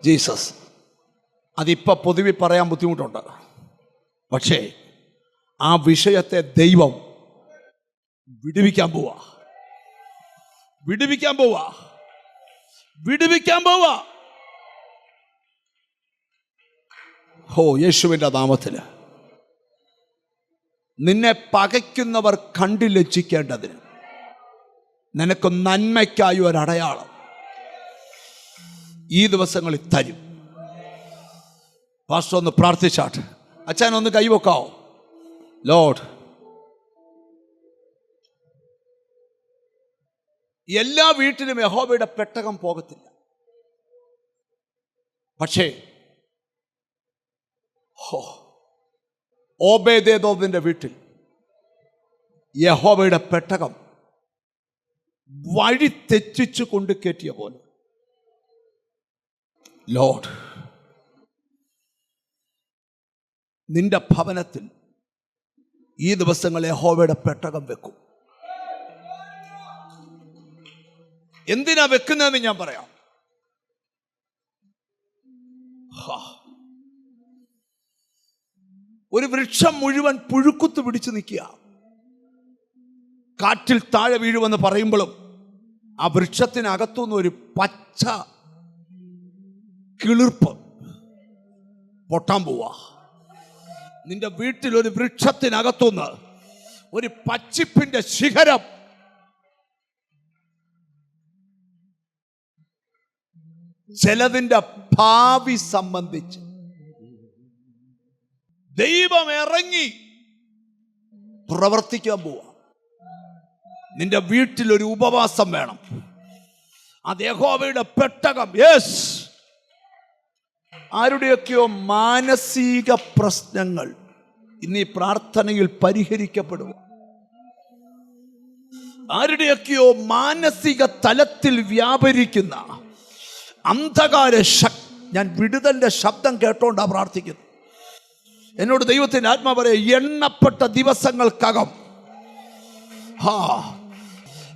ജീസസ്, അതിപ്പോൾ പൊതുവെ പറയാൻ ബുദ്ധിമുട്ടുണ്ട്. പക്ഷേ ആ വിഷയത്തെ ദൈവം വിടുവിക്കാൻ പോവാ, വിടുവിക്കാൻ പോവാ, വിടുവിക്കാൻ പോവാ. ഓ, യേശുവിൻ്റെ നാമത്തിൽ നിന്നെ പകയ്ക്കുന്നവർ കണ്ടു ലജ്ജിക്കേണ്ടതിന് നിനക്ക് നന്മയ്ക്കായി ഒരടയാളം ഈ ദിവസങ്ങളിൽ തരും. പാസ്റ്റർ ഒന്ന് പ്രാർത്ഥിച്ചാട്ട്. അച്ഛൻ ഒന്ന് കൈവെക്കാവോ? ലോർഡ്, എല്ലാ വീട്ടിലും യഹോവയുടെ പെട്ടകം പോകത്തില്ല. പക്ഷേ ഓബേദേദോമിന്റെ വീട്ടിൽ യഹോവയുടെ പെട്ടകം വഴി തെറ്റിച്ചു കൊണ്ട് കയറ്റിയ പോലെ, ലോർഡ്, നിന്റെ ഭവനത്തിൽ ഈ ദിവസങ്ങളിൽ യഹോവയുടെ പെട്ടകം വെക്കും. എന്തിനാ വെക്കുന്നതെന്ന് ഞാൻ പറയാം. ഒരു വൃക്ഷം മുഴുവൻ പുഴുക്കുത്ത് പിടിച്ചു നിൽക്കുക, കാറ്റിൽ താഴെ വീഴുമെന്ന് പറയുമ്പോഴും ആ വൃക്ഷത്തിനകത്തുനിന്ന് ഒരു പച്ച കിളിർപ്പ്, പൊട്ടാൻ പോവാ. നിന്റെ വീട്ടിൽ ഒരു വൃക്ഷത്തിനകത്തുനിന്ന് ഒരു പച്ചിപ്പിന്റെ ശിഖരം ചിലതിന്റെ ഭാവി സംബന്ധിച്ച് ദൈവം ഇറങ്ങി പ്രവർത്തിക്കാൻ പോവാ. നിന്റെ വീട്ടിൽ ഒരു ഉപവാസം വേണം. അത് യഹോവയുടെ പെട്ടകം. യെസ്, ആരുടെയൊക്കെയോ മാനസിക പ്രശ്നങ്ങൾ ഇന്ന് ഈ പ്രാർത്ഥനയിൽ പരിഹരിക്കപ്പെടും. ആരുടെയൊക്കെയോ മാനസിക തലത്തിൽ വ്യാപരിക്കുന്ന അന്ധകാര ഞാൻ വിടുതലിന്റെ ശബ്ദം കേട്ടോണ്ടാ പ്രാർത്ഥിക്കുന്നു. എന്നോട് ദൈവത്തിന്റെ ആത്മാവ് പറയെ, എണ്ണപ്പെട്ട ദിവസങ്ങൾക്കകം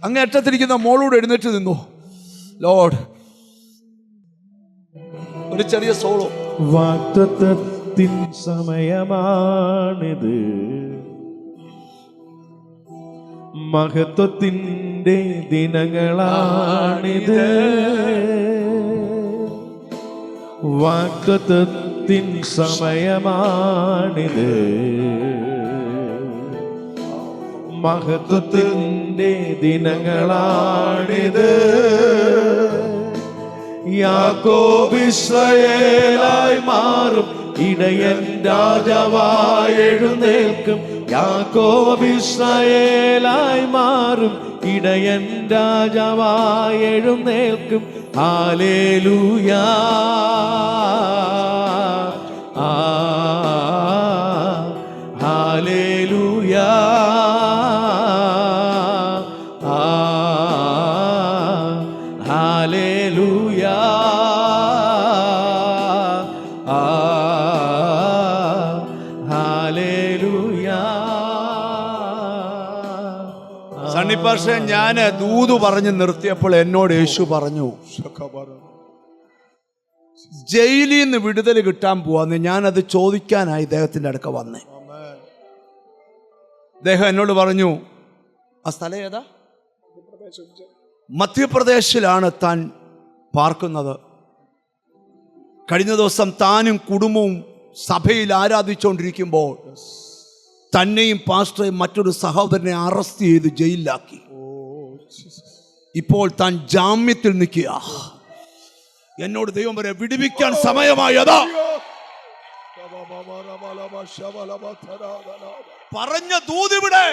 അങ്ങേറ്റത്തിരിക്കുന്ന മോളോട് എഴുന്നേറ്റ് നിന്നു. ലോർഡ്, ഒരു ചെറിയ സോളോ. വാഗ്ദത്തത്തിൻ സമയമാണിത്, മഹത്വത്തിൻ്റെ ദിനങ്ങളാണിത്. വാഗ്ദത്തത്തിൻ സമയമാണിത്, മഹത്വത്തിൻ്റെ ദിനങ്ങളാണിത്. യാക്കോബ് ഇസ്രായേലായി മാറും, ഇടയൻ രാജാവായി എഴുന്നേൽക്കും. യാക്കോബ് ഇസ്രായേലായി മാറും, ഇടയൻ രാജാവായി എഴുന്നേൽക്കും. ഹല്ലേലൂയാ, ഹല്ലേലൂയാ, ഹല്ലേലൂയാ, ഹല്ലേലൂയാ. സണ്ണിപ്പാഷ, ഞാൻ ദൂത് പറഞ്ഞ് നിർത്തിയപ്പോൾ എന്നോട് യേശു പറഞ്ഞു, ജയിലിൽ നിന്ന് വിടുതൽ കിട്ടാൻ പോവാന്ന്. ഞാനത് ചോദിക്കാനായി ഇദ്ദേഹത്തിന്റെ അടുക്ക വന്നേ. അദ്ദേഹം എന്നോട് പറഞ്ഞു, ആ സ്ഥലം ഏതാ? മധ്യപ്രദേശിലാണ് താൻ പാർക്കുന്നത്. കഴിഞ്ഞ ദിവസം താനും കുടുംബവും സഭയിൽ ആരാധിച്ചുകൊണ്ടിരിക്കുമ്പോൾ തന്നെയും പാസ്റ്ററേയും മറ്റൊരു സഹോദരനെ അറസ്റ്റ് ചെയ്ത് ജയിലിലാക്കി. ഇപ്പോൾ താൻ ജാമ്യത്തിൽ നിൽക്കുക. എന്നോട് ദൈവം വരെ വിടുവിക്കാൻ സമയമായതാ. പറഞ്ഞ ദൂതിവിടെ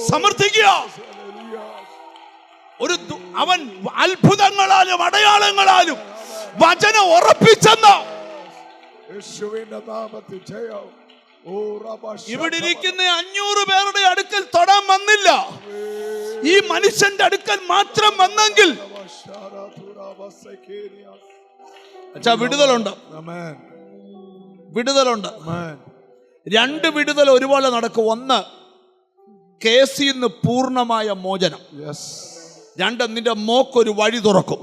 സമർത്ഥിക്കുക. അവൻ അത്ഭുതങ്ങളാലും അടയാളങ്ങളാലും വചനം ഉറപ്പിച്ചെന്ന ഇവിടെ ഇരിക്കുന്ന 500 പേരുടെ അടുക്കൽ തൊടാൻ വന്നില്ല. ഈ മനുഷ്യന്റെ അടുക്കൽ മാത്രം വന്നെങ്കിൽ വിടുതലുണ്ട്. വിടുതലുണ്ട്. 2 വിടുതൽ ഒരുപോലെ നടക്കും. 1, കേസിൽ നിന്ന് പൂർണ്ണമായ മോചനം. 2, നിന്റെ മോക്കൊരു വഴി തുറക്കും.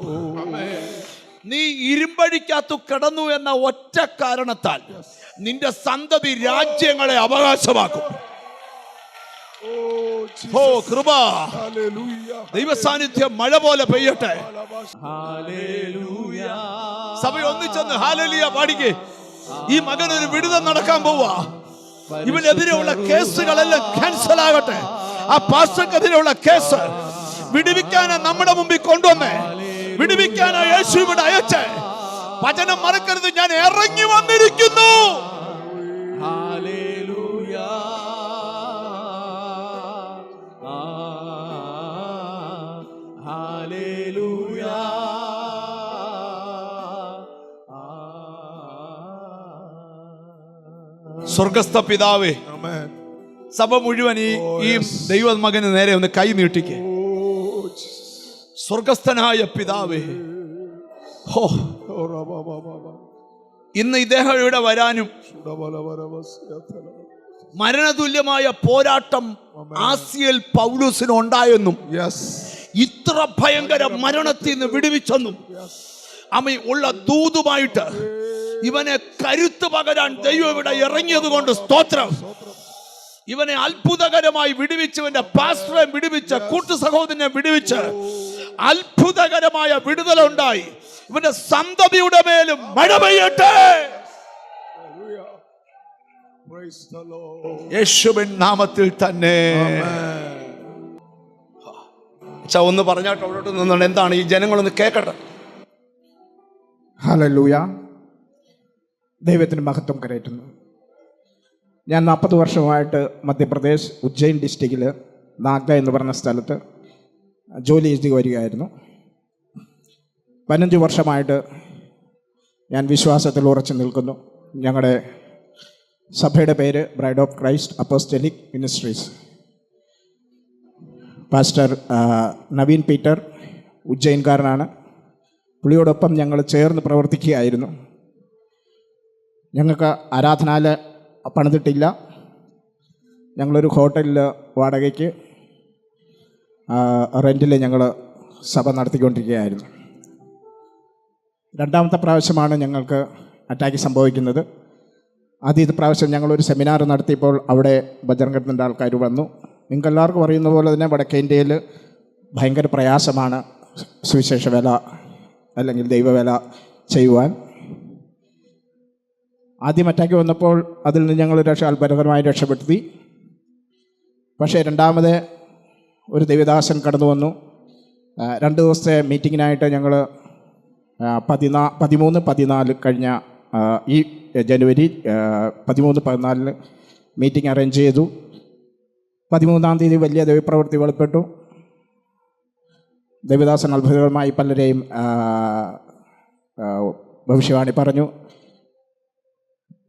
നീ ഇരുമ്പഴിക്കകത്തു കിടന്നു എന്ന ഒറ്റ കാരണത്താൽ നിന്റെ സന്തതി രാജ്യങ്ങളെ അവകാശമാക്കും. ഓ കൃപ, ദൈവസാന്നിധ്യം മഴ പോലെ പെയ്യട്ടെ. സഭ ഒന്നിച്ചെന്ന് ഹല്ലേലൂയ പാടിക്കേ. ഈ മകനൊരു വിടുതൽ നടക്കാൻ പോവാ. ഇവനെതിരെയുള്ള കേസുകളെല്ലാം ക്യാൻസൽ ആകട്ടെ. ആ പാസ്റ്റർക്കെതിരെയുള്ള കേസ് വിടുവിക്കാനാ നമ്മുടെ മുമ്പിൽ കൊണ്ടുവന്നേ. വിടുവിക്കാനാ യേശു ഇവിടെ അയച്ചേ. വചനം മറക്കരുത്, ഞാൻ ഇറങ്ങി വന്നിരിക്കുന്നു. ഹല്ലേലൂയാ, ഹല്ലേലൂയാ. സ്വർഗസ്ഥ പിതാവേ, സഭ മുഴുവൻ ഈ ദൈവ മകന് നേരെ ഒന്ന് കൈ നീട്ടിക്കേ. സ്വർഗസ്ഥനായ പിതാവേ, ഇന്ന് ഇദ്ദേഹം ഇവിടെ വരാനും മരണതുല്യമായ പോരാട്ടം ആസിയയിൽ പൗലോസിന് ഉണ്ടായെന്നും ഇത്ര ഭയങ്കര മരണത്തിൽ നിന്ന് വിടുവിച്ചെന്നും അമ്മ ഉള്ള ദൂതുമായിട്ട് ഇവനെ കരുത്ത് പകരാൻ ദൈവം ഇവിടെ ഇറങ്ങിയത് കൊണ്ട് സ്തോത്രം. ഇവനെ അത്ഭുതകരമായി വിടുവിച്ചവന്റെ പാസ്റ്ററെ വിടുവിച്ച് കൂട്ടു സഹോദരനെ വിടുവിച്ച് അത്ഭുതകരമായ വിടുതലുണ്ടായി. ഇവന്റെ സന്തതിയുടെ മേലും മഴ പെയ്യട്ടെ. യേശുവിൻ നാമത്തിൽ തന്നെ. ഒന്ന് പറഞ്ഞാട്ട് അവിടോട്ട് നിന്നുകൊണ്ട് എന്താണ് ഈ ജനങ്ങളൊന്ന് കേൾക്കട്ടെ. ഹല്ലേലൂയ. ദൈവത്തിന് മഹത്വം കരയറ്റുന്നു. ഞാൻ 40 വർഷമായിട്ട് മധ്യപ്രദേശ് ഉജ്ജയിൻ ഡിസ്ട്രിക്റ്റിൽ നാഗ്ദ എന്ന് പറഞ്ഞ സ്ഥലത്ത് ജോലി ചെയ്ത് വരികയായിരുന്നു. 15 വർഷമായിട്ട് ഞാൻ വിശ്വാസത്തിൽ ഉറച്ചു നിൽക്കുന്നു. ഞങ്ങളുടെ സഭയുടെ പേര് Bride of Christ Apostolic Ministries. Pastor Naveen Peter ഉജ്ജയിൻകാരനാണ്. പുള്ളിയോടൊപ്പം ഞങ്ങൾ ചേർന്ന് പ്രവർത്തിക്കുകയായിരുന്നു. ഞങ്ങൾക്ക് ആരാധനാലയ പണിതിട്ടില്ല. ഞങ്ങളൊരു ഹോട്ടലിൽ വാടകയ്ക്ക് റെൻറ്റിൽ ഞങ്ങൾ സഭ നടത്തിക്കൊണ്ടിരിക്കുകയായിരുന്നു. രണ്ടാമത്തെ പ്രാവശ്യമാണ് ഞങ്ങൾക്ക് അറ്റാക്ക് സംഭവിക്കുന്നത്. ആദ്യത്തെ പ്രാവശ്യം ഞങ്ങളൊരു സെമിനാർ നടത്തിയപ്പോൾ അവിടെ ബജറംഗത്തിൻ്റെ ആൾക്കാർ വന്നു. നിങ്ങൾക്കെല്ലാവർക്കും അറിയുന്ന പോലെ തന്നെ വടക്കേ ഇന്ത്യയിൽ ഭയങ്കര പ്രയാസമാണ് സുവിശേഷ വേല അല്ലെങ്കിൽ ദൈവവേല ചെയ്യുവാൻ. ആദ്യം അറ്റാക്ക് വന്നപ്പോൾ അതിൽ നിന്ന് ഞങ്ങൾ അത്ഭുതകരമായി രക്ഷപ്പെടുത്തി. പക്ഷേ രണ്ടാമത് ഒരു ദൈവദാസൻ കടന്നു വന്നു. 2 ദിവസത്തെ മീറ്റിങ്ങിനായിട്ട് ഞങ്ങൾ 13, 14 കഴിഞ്ഞ ഈ ജനുവരി 13, 14 മീറ്റിംഗ് അറേഞ്ച് ചെയ്തു. 13-ാം തീയതി വലിയ ദൈവപ്രവൃത്തി വെളിപ്പെട്ടു. ദൈവദാസൻ അത്ഭുതകരമായി പലരെയും ഭവിഷ്യവാണി പറഞ്ഞു.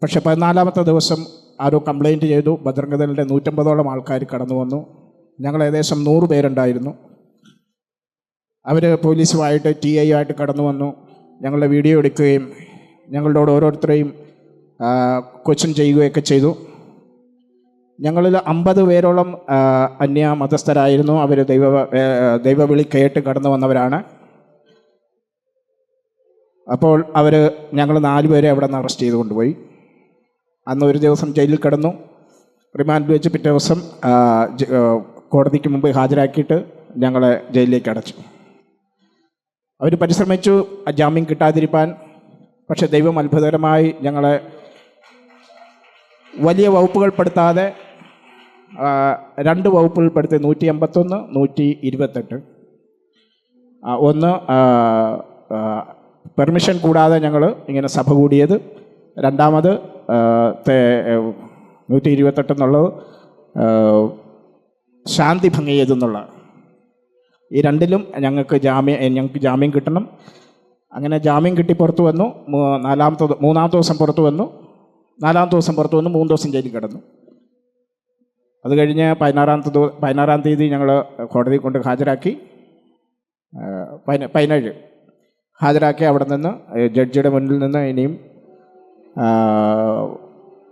പക്ഷെ 14-ാമത്തെ ദിവസം ആരോ കംപ്ലൈൻറ്റ് ചെയ്തു. ബജറംഗദളിൻ്റെ 150ഓളം ആൾക്കാർ കടന്നു വന്നു. ഞങ്ങൾ ഏകദേശം 100 പേരുണ്ടായിരുന്നു. അവർ പോലീസുമായിട്ട് TI ആയിട്ട് കടന്നു വന്നു. ഞങ്ങളുടെ വീഡിയോ എടുക്കുകയും ഞങ്ങളോട് ഓരോരുത്തരെയും ക്വസ്റ്റ്യൻ ചെയ്യുകയൊക്കെ ചെയ്തു. ഞങ്ങളിൽ 50 പേരോളം അന്യ മതസ്ഥരായിരുന്നു. അവർ ദൈവവിളി കേട്ട് കടന്നു വന്നവരാണ്. അപ്പോൾ ഞങ്ങൾ 4 പേരെ അവിടെ നിന്ന് അറസ്റ്റ് ചെയ്ത് കൊണ്ടുപോയി. അന്ന് ഒരു ദിവസം ജയിലിൽ കിടന്നു. റിമാൻഡിൽ വെച്ച് പിറ്റേ ദിവസം കോടതിക്ക് മുമ്പ് ഹാജരാക്കിയിട്ട് ഞങ്ങളെ ജയിലിലേക്ക് അടച്ചു. അവർ പരിശ്രമിച്ചു ജാമ്യം കിട്ടാതിരിക്കാൻ. പക്ഷേ ദൈവം അത്ഭുതകരമായി ഞങ്ങളെ വലിയ വകുപ്പുകൾപ്പെടുത്താതെ 2 വകുപ്പുകൾപ്പെടുത്തി 151, 128. ഒന്ന് പെർമിഷൻ കൂടാതെ ഞങ്ങൾ ഇങ്ങനെ സഭ കൂടിയത്. രണ്ടാമത് 128 എന്നുള്ളത് ശാന്തി ഭംഗി ചെയ്തെന്നുള്ള. ഈ 2ലും ഞങ്ങൾക്ക് ജാമ്യം കിട്ടണം. അങ്ങനെ ജാമ്യം കിട്ടി പുറത്തു വന്നു. 3-ാമത്തെ ദിവസം പുറത്തു വന്നു. 4-ാമത്തെ ദിവസം പുറത്തു വന്നു. 3 ദിവസം ജയിലിൽ കിടന്നു. അത് കഴിഞ്ഞ് 16-ാം തീയതി ഞങ്ങൾ കോടതി കൊണ്ട് ഹാജരാക്കി. 17 ഹാജരാക്കി. അവിടെ നിന്ന് ജഡ്ജിയുടെ മുന്നിൽ നിന്ന് ഇനിയും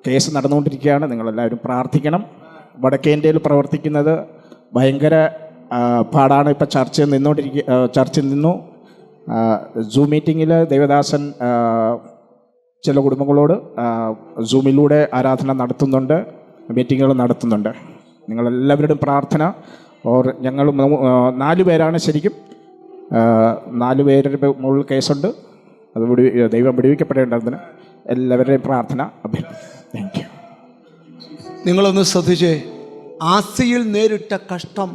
കേസ് നടന്നുകൊണ്ടിരിക്കുകയാണ്. നിങ്ങളെല്ലാവരും പ്രാർത്ഥിക്കണം. വടക്കേ ഇന്ത്യയിൽ പ്രവർത്തിക്കുന്നത് ഭയങ്കര പാടാണ്. ഇപ്പം ചർച്ച നിന്നു. സൂം മീറ്റിങ്ങിൽ ദൈവദാസൻ ചില കുടുംബങ്ങളോട് സൂമിലൂടെ ആരാധന നടത്തുന്നുണ്ട്, മീറ്റിങ്ങുകൾ നടത്തുന്നുണ്ട്. നിങ്ങളെല്ലാവരുടെയും പ്രാർത്ഥന. ഞങ്ങൾ 4 പേരാണ് ശരിക്കും. 4 പേരുടെ മുകളിൽ കേസുണ്ട്. അത് ദൈവം വിടുവിക്കപ്പെടേണ്ടതിന് എല്ലാവരുടെയും പ്രാർത്ഥന അഭ്യർത്ഥിക്കുന്നു. Thank you. നിങ്ങളൊന്ന് ശ്രദ്ധിച്ചേ. ആസിയിൽ നേരിട്ട കഷ്ടം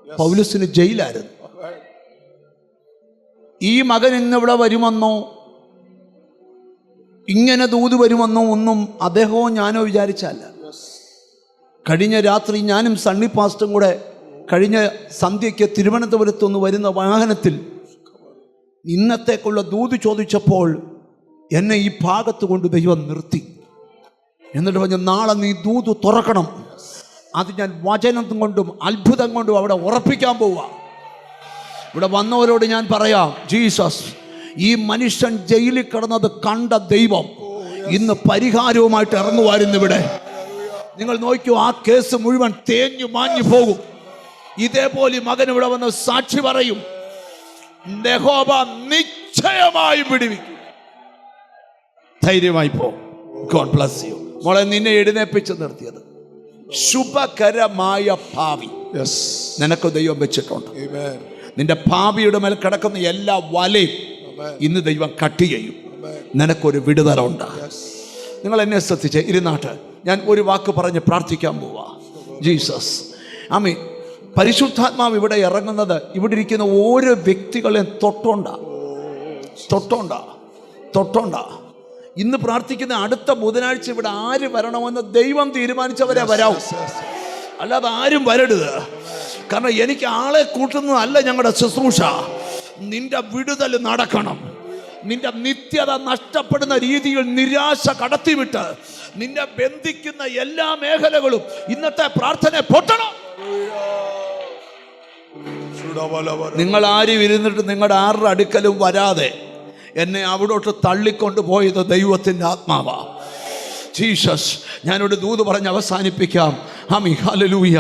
പൗലോസിന് ജയിലായിരുന്നു. ഈ മകൻ ഇന്നിവിടെ വരുമെന്നോ ഇങ്ങനെ ദൂത് വരുമെന്നോ ഒന്നും അദ്ദേഹവും ഞാനോ വിചാരിച്ചല്ല. കഴിഞ്ഞ രാത്രി ഞാനും സണ്ണി പാസ്റ്ററും കൂടെ കഴിഞ്ഞ സന്ധ്യയ്ക്ക് തിരുവനന്തപുരത്തുനിന്ന് വരുന്ന വാഹനത്തിൽ ഇന്നത്തേക്കുള്ള ദൂത് ചോദിച്ചപ്പോൾ എന്നെ ഈ ഭാഗത്ത് കൊണ്ട് ദൈവം നിർത്തി. എന്നിട്ട് പറഞ്ഞു, നാളെ നീ ദൂത് തുറക്കണം. അത് ഞാൻ വചനം കൊണ്ടും അത്ഭുതം കൊണ്ടും അവിടെ ഉറപ്പിക്കാൻ പോവുക. ഇവിടെ വന്നവരോട് ഞാൻ പറയാം, ജീസസ് ഈ മനുഷ്യൻ ജയിലിൽ കിടന്നത് കണ്ട ദൈവം ഇന്ന് പരിഹാരവുമായിട്ട് ഇറങ്ങുമായിരുന്നു ഇവിടെ. നിങ്ങൾ നോക്കൂ, ആ കേസ് മുഴുവൻ തേഞ്ഞു മാഞ്ഞു പോകും. ഇതേപോലെ മകൻ ഇവിടെ വന്ന് സാക്ഷി പറയും. യഹോവ നിശ്ചയമായി വിടുവിക്കും. ധൈര്യമായി പോ. God bless you. മോളെ, നിന്നെ എഴുന്നേപ്പിച്ച് നിർത്തിയത് ശുഭകരമായ ഭാവി നിനക്ക് ദൈവം വെച്ചിട്ടുണ്ട്. നിന്റെ ഭാവിയുടെ മേൽ കിടക്കുന്ന എല്ലാ വലയും ഇന്ന് ദൈവം കട്ട് ചെയ്യും. നിനക്കൊരു വിടുതലുണ്ട്. നിങ്ങൾ എന്നെ ശ്രദ്ധിച്ച് ഇരുന്നാട്ട് ഞാൻ ഒരു വാക്ക് പറഞ്ഞ് പ്രാർത്ഥിക്കാൻ പോവാ. ജീസസ് ആമീൻ. പരിശുദ്ധാത്മാവ് ഇവിടെ ഇറങ്ങുന്നത് ഇവിടെ ഇരിക്കുന്ന ഓരോ വ്യക്തികളെയും തൊട്ടോണ്ട. ഇന്ന് പ്രാർത്ഥിക്കുന്ന അടുത്ത ബുധനാഴ്ച ഇവിടെ ആര് വരണമെന്ന് ദൈവം തീരുമാനിച്ചവരെ വരാവൂ, അല്ലാതെ ആരും വരരുത്. കാരണം എനിക്ക് ആളെ കൂട്ടുന്നതല്ല ഞങ്ങളുടെ ശുശ്രൂഷ. നിന്റെ വിടുതൽ നടക്കണം. നിന്റെ നിത്യത നഷ്ടപ്പെടുന്ന രീതിയിൽ നിരാശ കടത്തിവിട്ട് നിന്നെ ബന്ധിക്കുന്ന എല്ലാ മേഖലകളും ഇന്നത്തെ പ്രാർത്ഥന പൊട്ടണം. നിങ്ങൾ ആരും ഇരുന്നിട്ട് നിങ്ങളുടെ ആരുടെ അടുക്കലും വരാതെ എന്നെ അവിടോട്ട് തള്ളിക്കൊണ്ട് പോയത് ദൈവത്തിൻ്റെ ആത്മാവാ. ജീസസ്, ഞാനൊരു ദൂത് പറഞ്ഞ് അവസാനിപ്പിക്കാം. ആമീൻ, ഹല്ലേലൂയ.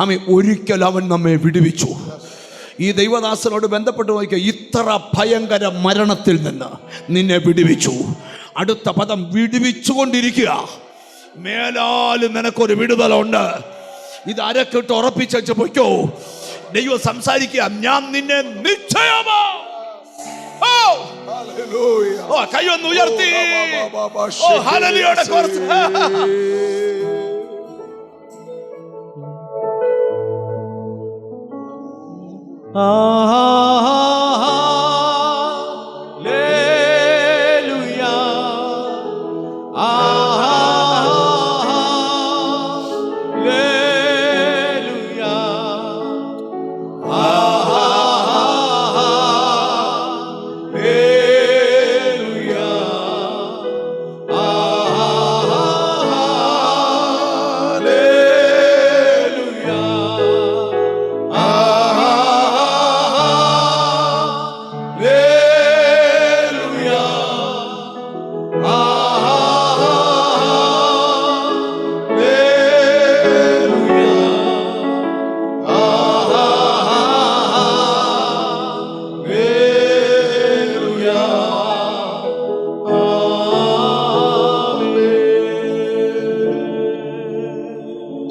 ആമീൻ. ഒരിക്കൽ അവൻ നമ്മെ വിടുവിച്ചു. ഈ ദൈവദാസനോട് ബന്ധപ്പെട്ട് നോക്കിയാൽ ഇത്ര ഭയങ്കര മരണത്തിൽ നിന്ന് നിന്നെ വിടുവിച്ചു. അടുത്ത പദം വിടുവിച്ചുകൊണ്ടിരിക്കുക. മേലാലും നിനക്കൊരു വിടുതലുണ്ട്. ഇത് അരക്കിട്ട് ഉറപ്പിച്ചു പൊയ്ക്കോ. ദൈവം സംസാരിക്കുക, ഞാൻ നിന്നെ നിശ്ചയമാ. കൈയൊന്ന് ഉയർത്തി ഹല്ലേലൂയയുടെ കുറച്ച് Hallelujah.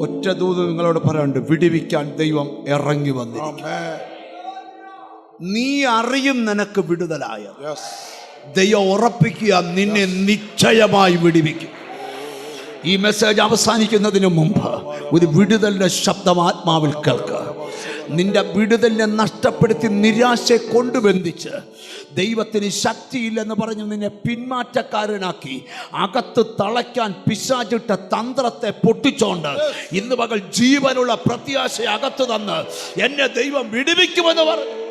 ഒറ്റ ദൂത് നിങ്ങളോട് പറയാനുണ്ട്, വിടുവിക്കാൻ ദൈവം ഇറങ്ങി വന്നിരിക്കും. നീ അറിയും നിനക്ക് വിടുതലായ ദൈവം ഉറപ്പിക്കുക, നിന്നെ നിശ്ചയമായി വിടുവിക്കും. ഈ മെസ്സേജ് അവസാനിക്കുന്നതിന് മുമ്പ് ഒരു വിടുതലിന്റെ ശബ്ദം ആത്മാവിൽ കേൾക്കുക. നിന്റെ വിടുതലിനെ നഷ്ടപ്പെടുത്തി നിരാശയെ കൊണ്ടുബന്ധിച്ച് ദൈവത്തിന് ശക്തിയില്ലെന്ന് പറഞ്ഞ് നിന്നെ പിന്മാറ്റക്കാരനാക്കി അകത്ത് തളയ്ക്കാൻ പിശാചിട്ട തന്ത്രത്തെ പൊട്ടിച്ചോണ്ട് ഇന്ന് പകൽ ജീവനുള്ള പ്രത്യാശ അകത്ത് തന്ന് എന്നെ ദൈവം വിടുവിക്കുമെന്ന് പറഞ്ഞു.